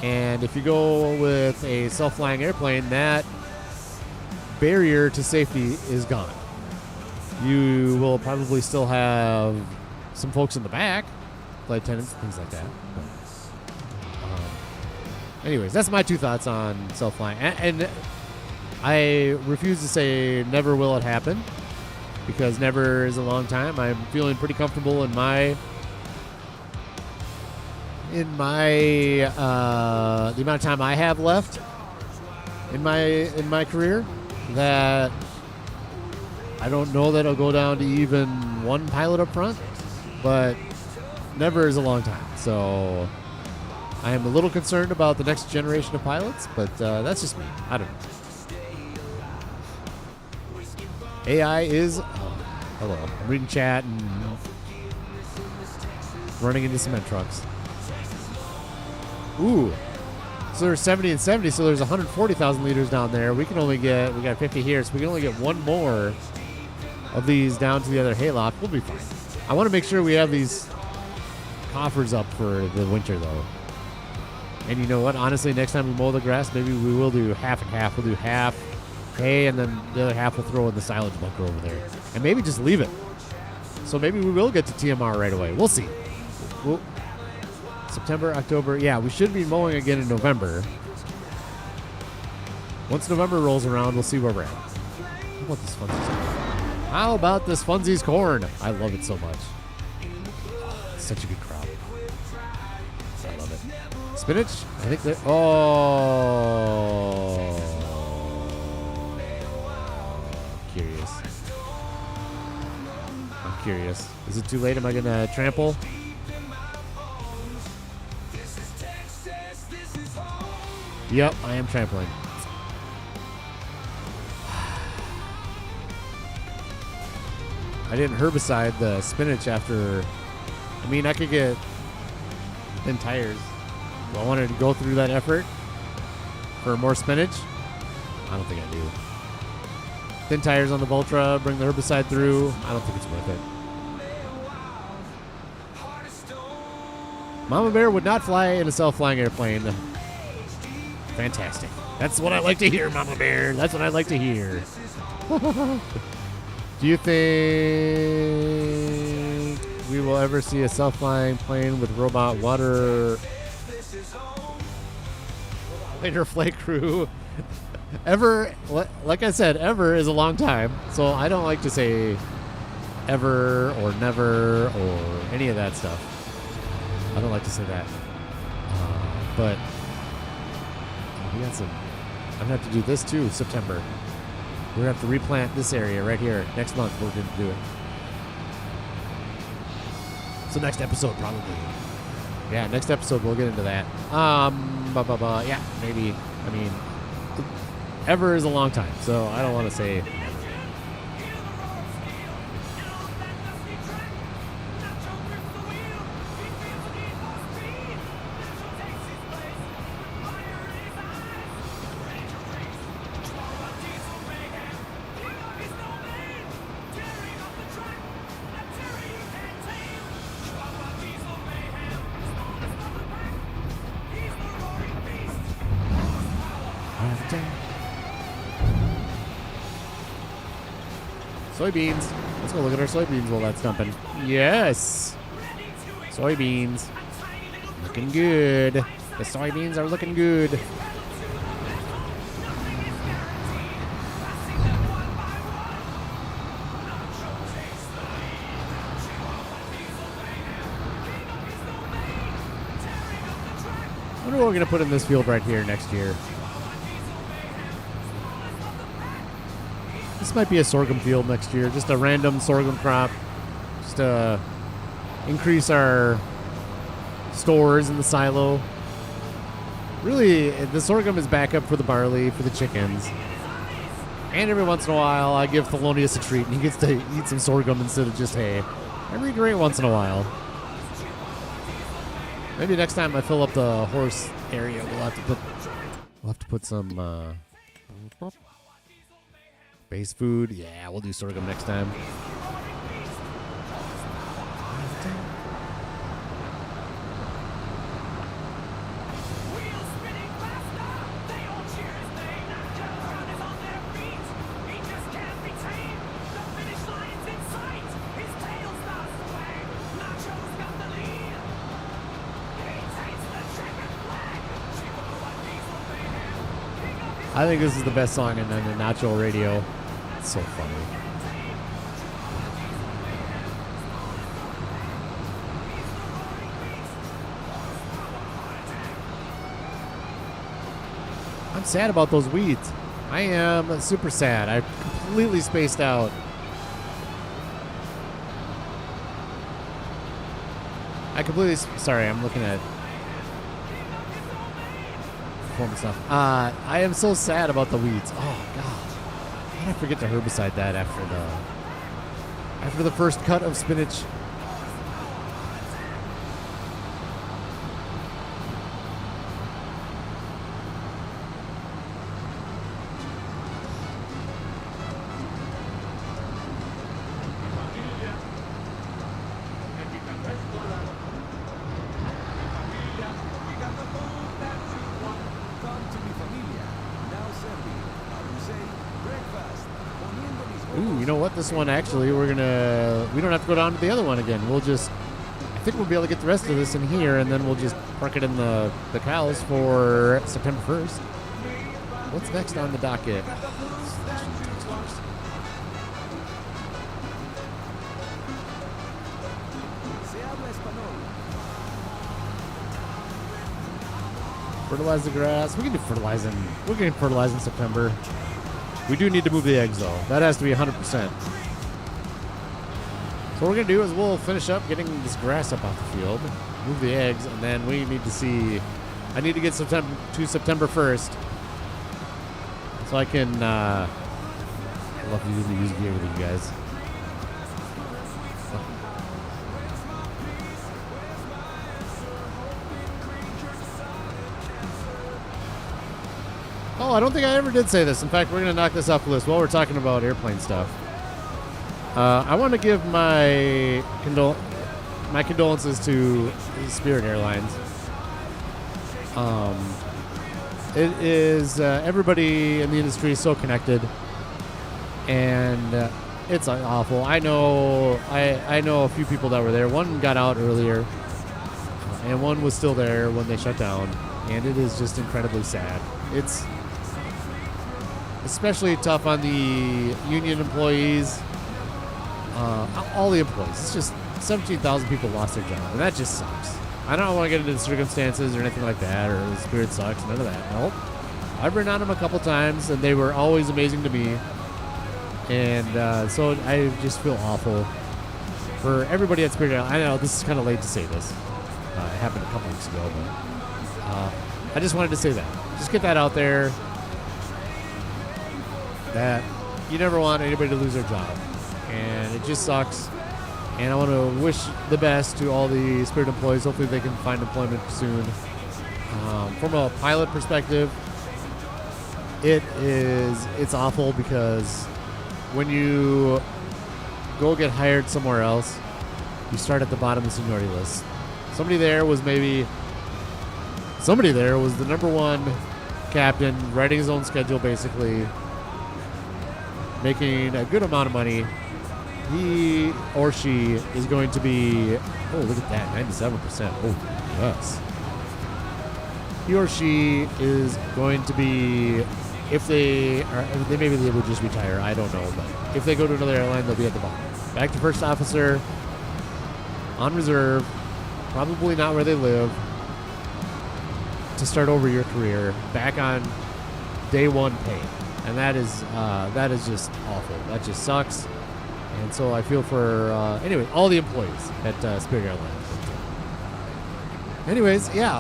And if you go with a self-flying airplane, that barrier to safety is gone. You will probably still have some folks in the back, flight attendants, things like that. Anyways, that's my two thoughts on self-flying. And I refuse to say never will it happen, because never is a long time. I'm feeling pretty comfortable in the amount of time I have left in my career, that I don't know that it'll go down to even one pilot up front, but never is a long time. So I am a little concerned about the next generation of pilots, but that's just me. I don't know. AI is... hello. I'm reading chat and running into cement trucks. Ooh. So there's 70 and 70, so there's 140,000 liters down there. We got 50 here, so we can only get one more of these down to the other hayloft. We'll be fine. I want to make sure we have these coffers up for the winter, though. And you know what? Honestly, next time we mow the grass, maybe we will do half and half. We'll do half hay, and then the other half we'll throw in the silage bunker over there. And maybe just leave it. So maybe we will get to TMR right away. We'll see. September, October. Yeah, we should be mowing again in November. Once November rolls around, we'll see where we're at. How about this Funsies corn? I love it so much. It's such a good crop. I love it. Spinach? I think they're... Oh... I'm curious. Is it too late? Am I going to trample? Yep, I am trampling. I didn't herbicide the spinach after... I mean, I could get thin tires. Do I want to go through that effort for more spinach? I don't think I do. Thin tires on the Voltra, bring the herbicide through. I don't think it's worth it. Mama Bear would not fly in a self-flying airplane. Fantastic. That's what I like to hear, Mama Bear. That's what I like to hear. Do you think we will ever see a self-flying plane with robot water flight crew? Ever, like I said, ever is a long time. So I don't like to say ever or never or any of that stuff. I don't like to say that. But we got some... I'm going to have to do this too, September. We're going to have to replant this area right here. Next month, we're going to do it. So next episode, probably. Yeah, next episode, we'll get into that. Yeah, maybe. I mean, ever is a long time, so I don't want to say never. Soybeans. Let's go look at our soybeans while that's dumping. Yes. Soybeans. Looking good. The soybeans are looking good. I wonder what we're going to put in this field right here next year. This might be a sorghum field next year. Just a random sorghum crop. Just to increase our stores in the silo. Really, the sorghum is backup for the barley, for the chickens. And every once in a while, I give Thelonious a treat, and he gets to eat some sorghum instead of just hay. Every great once in a while. Maybe next time I fill up the horse area, we'll have to put some base food. Yeah, we'll do sorghum next time. I think this is the best song in the Nacho radio. It's so funny. I'm sad about those weeds. I am super sad. I completely spaced out. Sorry, I'm looking at performance stuff. I am so sad about the weeds. Oh God, how did I forget to herbicide that after the first cut of spinach? Ooh, you know what? This one actually, we don't have to go down to the other one again. I think we'll be able to get the rest of this in here, and then we'll just park it in the cows for September 1st. What's next on the docket? Fertilize the grass. We can do fertilizing. We're going to fertilize in September. We do need to move the eggs, though. That has to be 100%. So what we're going to do is we'll finish up getting this grass up off the field, move the eggs, and then we need to see... I need to get September 1st so I can... I love using the music here with you guys. Oh, I don't think I ever did say this. In fact, we're going to knock this off the list while we're talking about airplane stuff. I want to give my condolences to Spirit Airlines. It is everybody in the industry is so connected, and it's awful. I know a few people that were there. One got out earlier, and one was still there when they shut down, and it is just incredibly sad. It's especially tough on the union employees, all the employees. It's just 17,000 people lost their job, and that just sucks. I don't want to get into the circumstances or anything like that, or the Spirit sucks, none of that. Nope. I've been on them a couple times, and they were always amazing to me. And so I just feel awful for everybody at Spirit Airlines. I know this is kind of late to say this. It happened a couple weeks ago, but I just wanted to say that. Just get that out there. That you never want anybody to lose their job, and it just sucks. And I want to wish the best to all the Spirit employees. Hopefully they can find employment soon. From a pilot perspective, it's awful because when you go get hired somewhere else, you start at the bottom of the seniority list. Somebody there was the number one captain, writing his own schedule basically, making a good amount of money, he or she is going to be, oh, look at that, 97%. Oh, yes. He or she is going to be, if they maybe they would just retire, I don't know, but if they go to another airline, they'll be at the bottom. Back to first officer, on reserve, probably not where they live, to start over your career, back on day one pay. And that is just awful. That just sucks. And so I feel for, anyway, all the employees at Spirit Airlines. Anyways, yeah,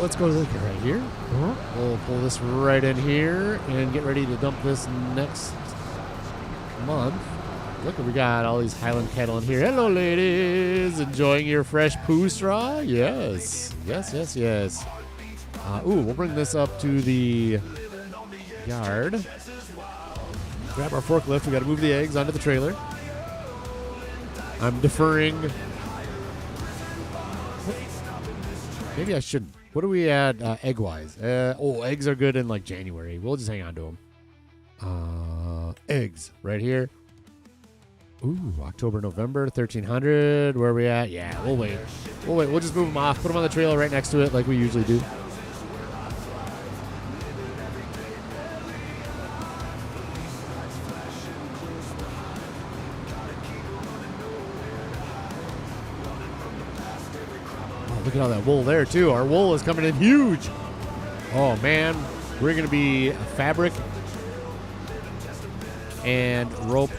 let's go look at right here. We'll pull this right in here and get ready to dump this next month. Look, we got all these Highland cattle in here. Hello, ladies. Enjoying your fresh poo straw? Yes. Yes, yes, yes. We'll bring this up to the yard. Grab our forklift. We got to move the eggs onto the trailer. I'm deferring. Maybe I shouldn't. What do we add egg-wise? Eggs are good in like January. We'll just hang on to them. Eggs right here. Ooh, October, November, 1,300. Where are we at? Yeah, we'll wait. We'll just move them off. Put them on the trailer right next to it like we usually do. Look at all that wool there, too. Our wool is coming in huge. Oh, man. We're going to be fabric and rope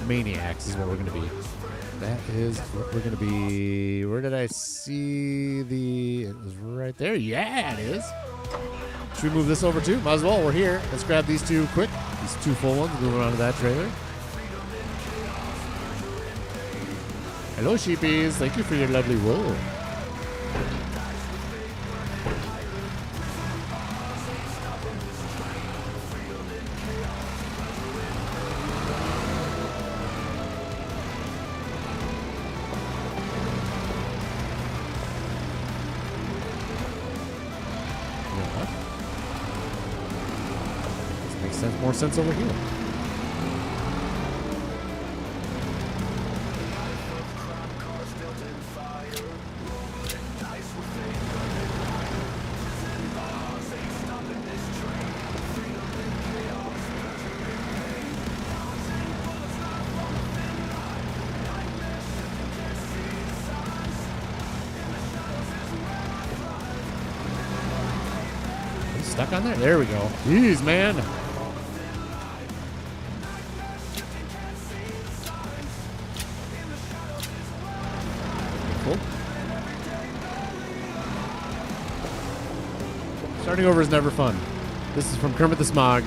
maniacs is what we're going to be. That is what we're going to be. Where did I see the... It was right there. Yeah, it is. Should we move this over, too? Might as well. We're here. Let's grab these two quick. These two full ones. Moving on to that trailer. Hello, sheepies. Thank you for your lovely wool. This makes more sense over here. Stuck on there? There we go. Jeez, man. Cool. Starting over is never fun. This is from Kermit the Smog.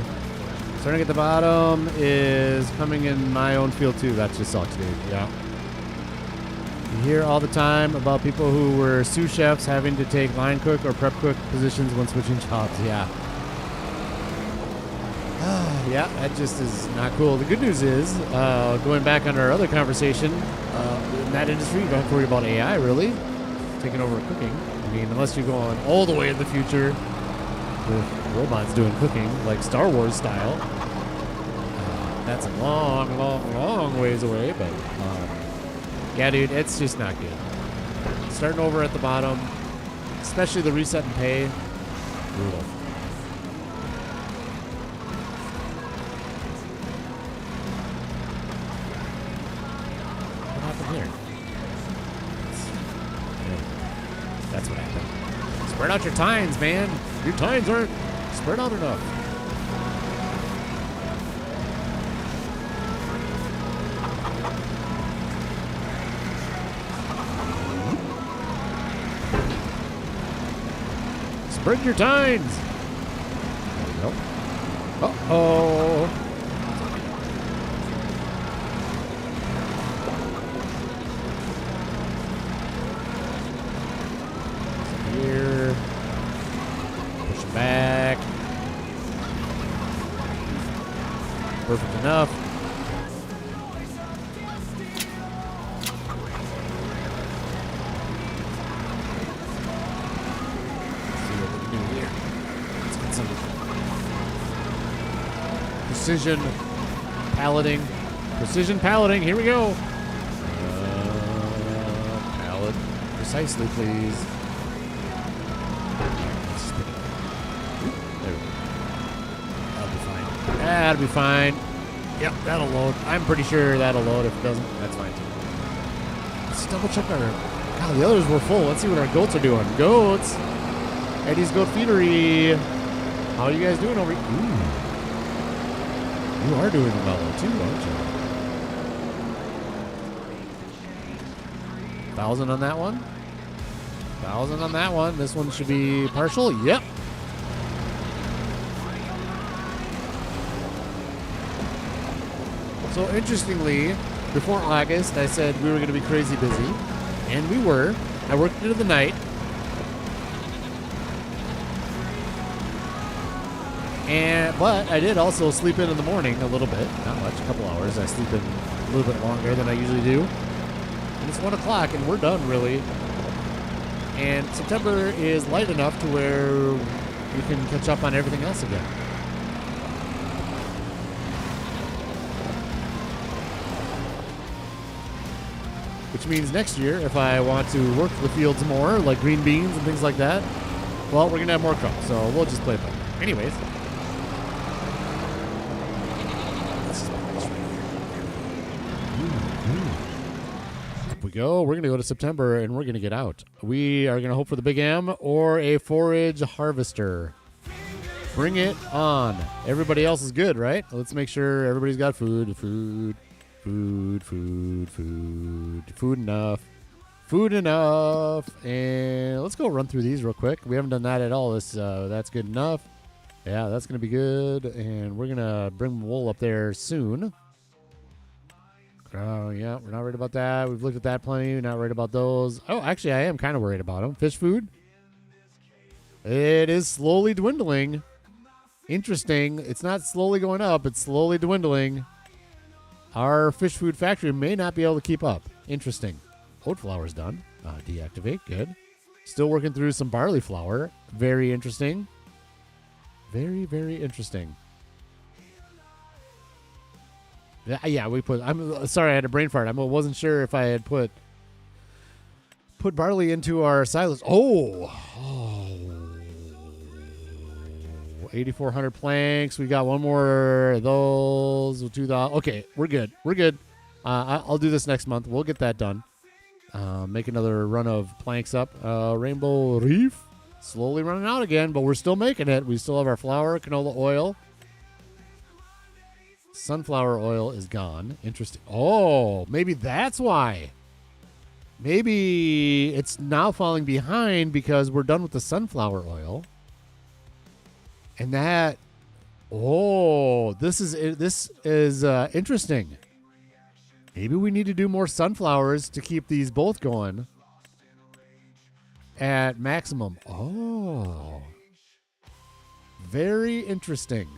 Starting at the bottom is coming in my own field too. That just sucks, dude. Yeah. You hear all the time about people who were sous chefs having to take line cook or prep cook positions when switching jobs. Yeah. Yeah, that just is not cool. The good news is, going back on our other conversation, in that industry, you don't have to worry about AI, really, taking over cooking. I mean, unless you're going all the way in the future with robots doing cooking, like Star Wars style. That's a long, long, long ways away, but... yeah, dude, it's just not good. Starting over at the bottom, especially the reset and pay, brutal. What happened here? That's what happened. Spread out your tines, man. Your tines aren't spread out enough. Spread your tines. There we go. Uh-oh. Here. Push it back. Perfect enough. Precision palleting. Precision palleting. Here we go. Pallet. Precisely, please. There we go. That'll be fine. That'll be fine. Yep, that'll load. I'm pretty sure that'll load. If it doesn't, that's fine too. Let's double check our... God, the others were full. Let's see what our goats are doing. Goats! Eddie's Goat Feedery. How are you guys doing over here? Ooh. You are doing well too, aren't you? 1,000 on that one. 1,000 on that one. This one should be partial. Yep. So interestingly, before August, I said we were going to be crazy busy, and we were. I worked into the night. But I did also sleep in the morning a little bit. Not much, a couple hours. I sleep in a little bit longer than I usually do. And it's 1 o'clock, and we're done, really. And September is light enough to where we can catch up on everything else again. Which means next year, if I want to work the fields more, like green beans and things like that, well, we're going to have more crops, so we'll just play it by ear. Anyways. Up we go. We're going to go to September, and we're going to get out. We are going to hope for the Big M or a forage harvester. Bring it on. Everybody else is good, right? Let's make sure everybody's got food. Food enough. Food enough. And let's go run through these real quick. We haven't done that at all. That's good enough. Yeah, that's going to be good. And we're going to bring wool up there soon. Oh, yeah, we're not worried about that. We've looked at that plenty. We're not worried about those. Oh, actually, I am kind of worried about them. Fish food. It is slowly dwindling. Interesting. It's not slowly going up. It's slowly dwindling. Our fish food factory may not be able to keep up. Interesting. Oat flour's done. Deactivate. Good. Still working through some barley flour. Very interesting. Very, very interesting. Yeah, we put... I'm sorry, I had a brain fart. I wasn't sure if I had put barley into our silos. Oh, 8,400 planks. We got one more of those. We'll do that. Okay, we're good. We're good. I'll do this next month. We'll get that done. Make another run of planks up. Rainbow Reef. Slowly running out again, but we're still making it. We still have our flour, canola oil. Sunflower oil is gone. Interesting. Oh, maybe that's why. Maybe it's now falling behind because we're done with the sunflower oil. And that, this is interesting. Maybe we need to do more sunflowers to keep these both going at maximum. Oh, very interesting.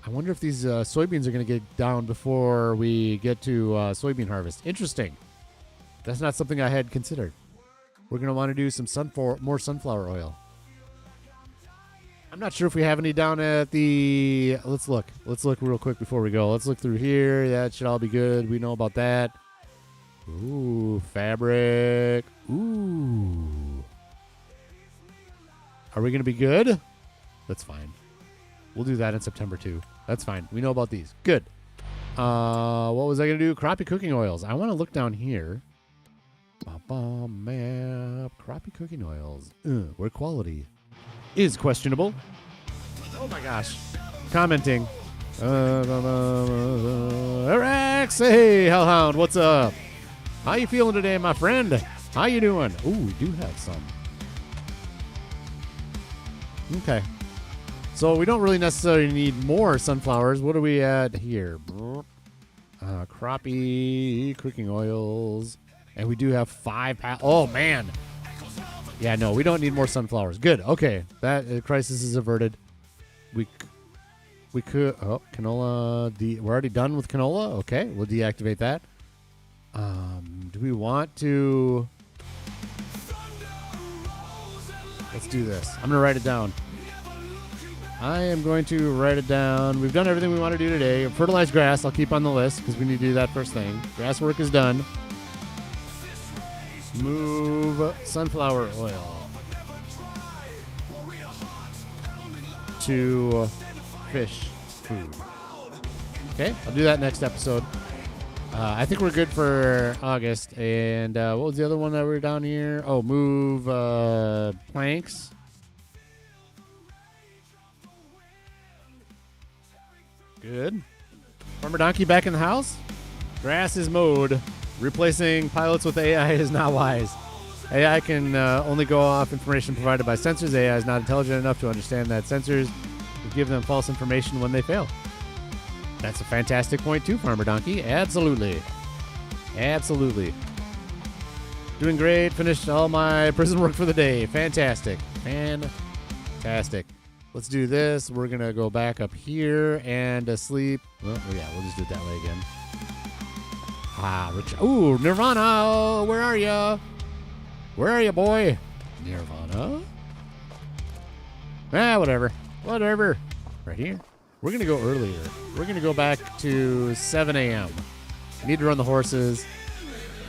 I wonder if these soybeans are going to get down before we get to soybean harvest. Interesting. That's not something I had considered. We're going to want to do some more sunflower oil. I'm not sure if we have any down at the... Let's look. Let's look real quick before we go. Let's look through here. That should all be good. We know about that. Ooh, fabric. Ooh. Are we going to be good? That's fine. We'll do that in September too. That's fine. We know about these. Good. What was I going to do? Crappie cooking oils. I want to look down here. Map. Crappie cooking oils. Where quality is questionable. Oh my gosh. Commenting. Rex, hey, Hellhound, what's up? How you feeling today, my friend? How you doing? Ooh, we do have some. Okay. So we don't really necessarily need more sunflowers. What are we at here? Crappie cooking oils. And we do have 5 Oh, man. Yeah, no, we don't need more sunflowers. Good. Okay. That crisis is averted. We could... Oh, canola... We're already done with canola? Okay, we'll deactivate that. Do we want to... Let's do this. I'm going to write it down. I am going to write it down. We've done everything we want to do today. Fertilize grass, I'll keep on the list because we need to do that first thing. Grass work is done. Move sunflower oil to fish food. Okay, I'll do that next episode. I think we're good for August. And what was the other one that we were down here? Oh, move planks. Good. Farmer Donkey back in the house. Grass is mowed. Replacing pilots with AI is not wise. AI can only go off information provided by sensors. AI is not intelligent enough to understand that sensors will give them false information when they fail. That's a fantastic point too, Farmer Donkey. Absolutely. Absolutely. Doing great. Finished all my prison work for the day. Fantastic. Fantastic. Let's do this. We're going to go back up here and sleep. Well, yeah, we'll just do it that way again. Ooh, Nirvana. Where are you? Where are you, boy? Nirvana? Whatever. Whatever. Right here. We're going to go earlier. We're going to go back to 7 a.m. Need to run the horses.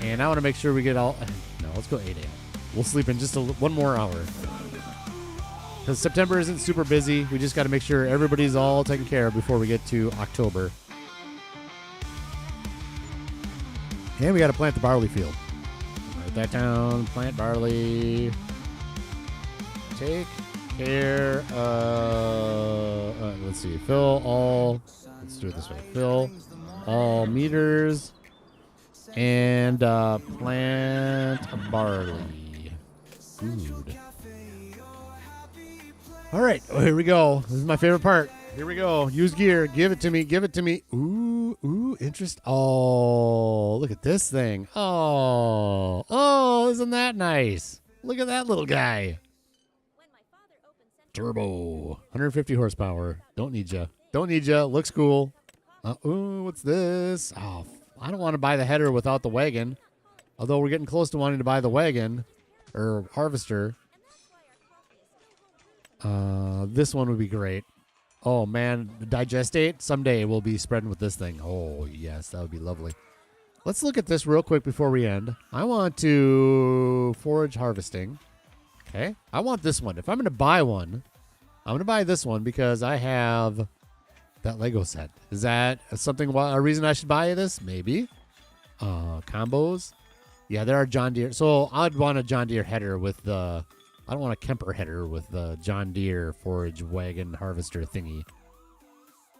And I want to make sure we get all... No, let's go 8 a.m. We'll sleep in just one more hour. Because September isn't super busy. We just got to make sure everybody's all taken care of before we get to October. And we got to plant the barley field. Write that down. Plant barley. Take care of... let's see. Fill all... Let's do it this way. Fill all meters. And plant barley. Good. All right, here we go. This is my favorite part. Here we go. Use gear. Give it to me. Give it to me. Ooh, interest. Oh, look at this thing. Oh, isn't that nice? Look at that little guy. Turbo. 150 horsepower. Don't need ya. Don't need ya. Looks cool. What's this? Oh, I don't want to buy the header without the wagon. Although we're getting close to wanting to buy the wagon or harvester. This one would be great. Oh, man. The digestate. Someday we'll be spreading with this thing. Oh, yes. That would be lovely. Let's look at this real quick before we end. I want to forage harvesting. Okay. I want this one. If I'm going to buy one, I'm going to buy this one because I have that Lego set. Is that something, a reason I should buy this? Maybe. Combos. Yeah, there are John Deere. So I'd want a John Deere header with the... I don't want a Kemper header with the John Deere forage wagon harvester thingy.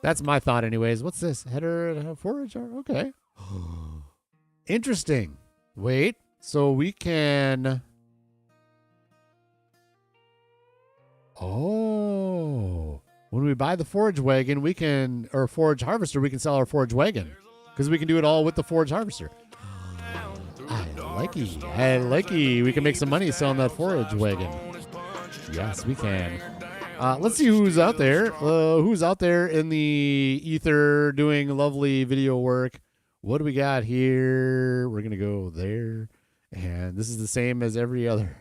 That's my thought anyways. What's this? Header forage? Okay. Interesting. Wait. So we can... Oh. When we buy the forage wagon, we can... Or forage harvester, we can sell our forage wagon. Because we can do it all with the forage harvester. I like it. We can make some money selling that forage wagon. Yes, we can. Let's see who's out there. Who's out there in the ether doing lovely video work. What do we got here? We're going to go there. And this is the same as every other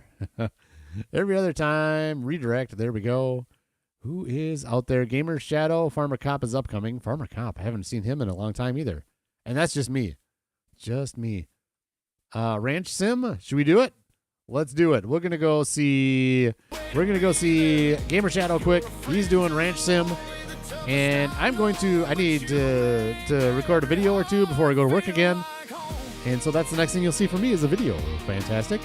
time. Redirect. There we go. Who is out there? Gamer Shadow. Farmer Cop is upcoming. Farmer Cop. I haven't seen him in a long time either. And that's just me. Just me. Ranch Sim, should we do it? Let's do it. We're gonna go see Gamer Shadow quick. He's doing Ranch Sim, and I need to record a video or two before I go to work again. And so that's the next thing you'll see from me is a video. Fantastic.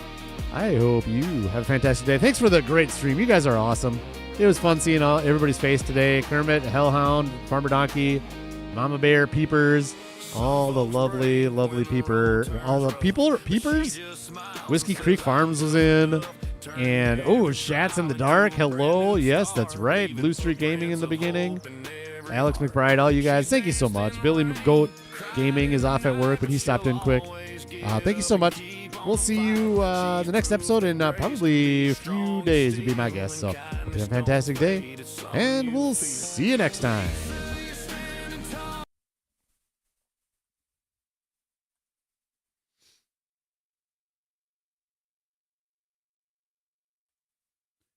I hope you have a fantastic day. Thanks for the great stream. You guys are awesome. It was fun seeing everybody's face today. Kermit, Hellhound, Farmer Donkey, Mama Bear, Peepers. All the lovely all the peepers. Whiskey Creek Farms was in. And, Shats in the Dark. Hello. Yes, that's right. Blue Street Gaming in the beginning. Alex McBride, all you guys, thank you so much. Billy Goat Gaming is off at work, but he stopped in quick. Thank you so much. We'll see you the next episode in probably a few days would be my guess. So, hope you have a fantastic day. And we'll see you next time.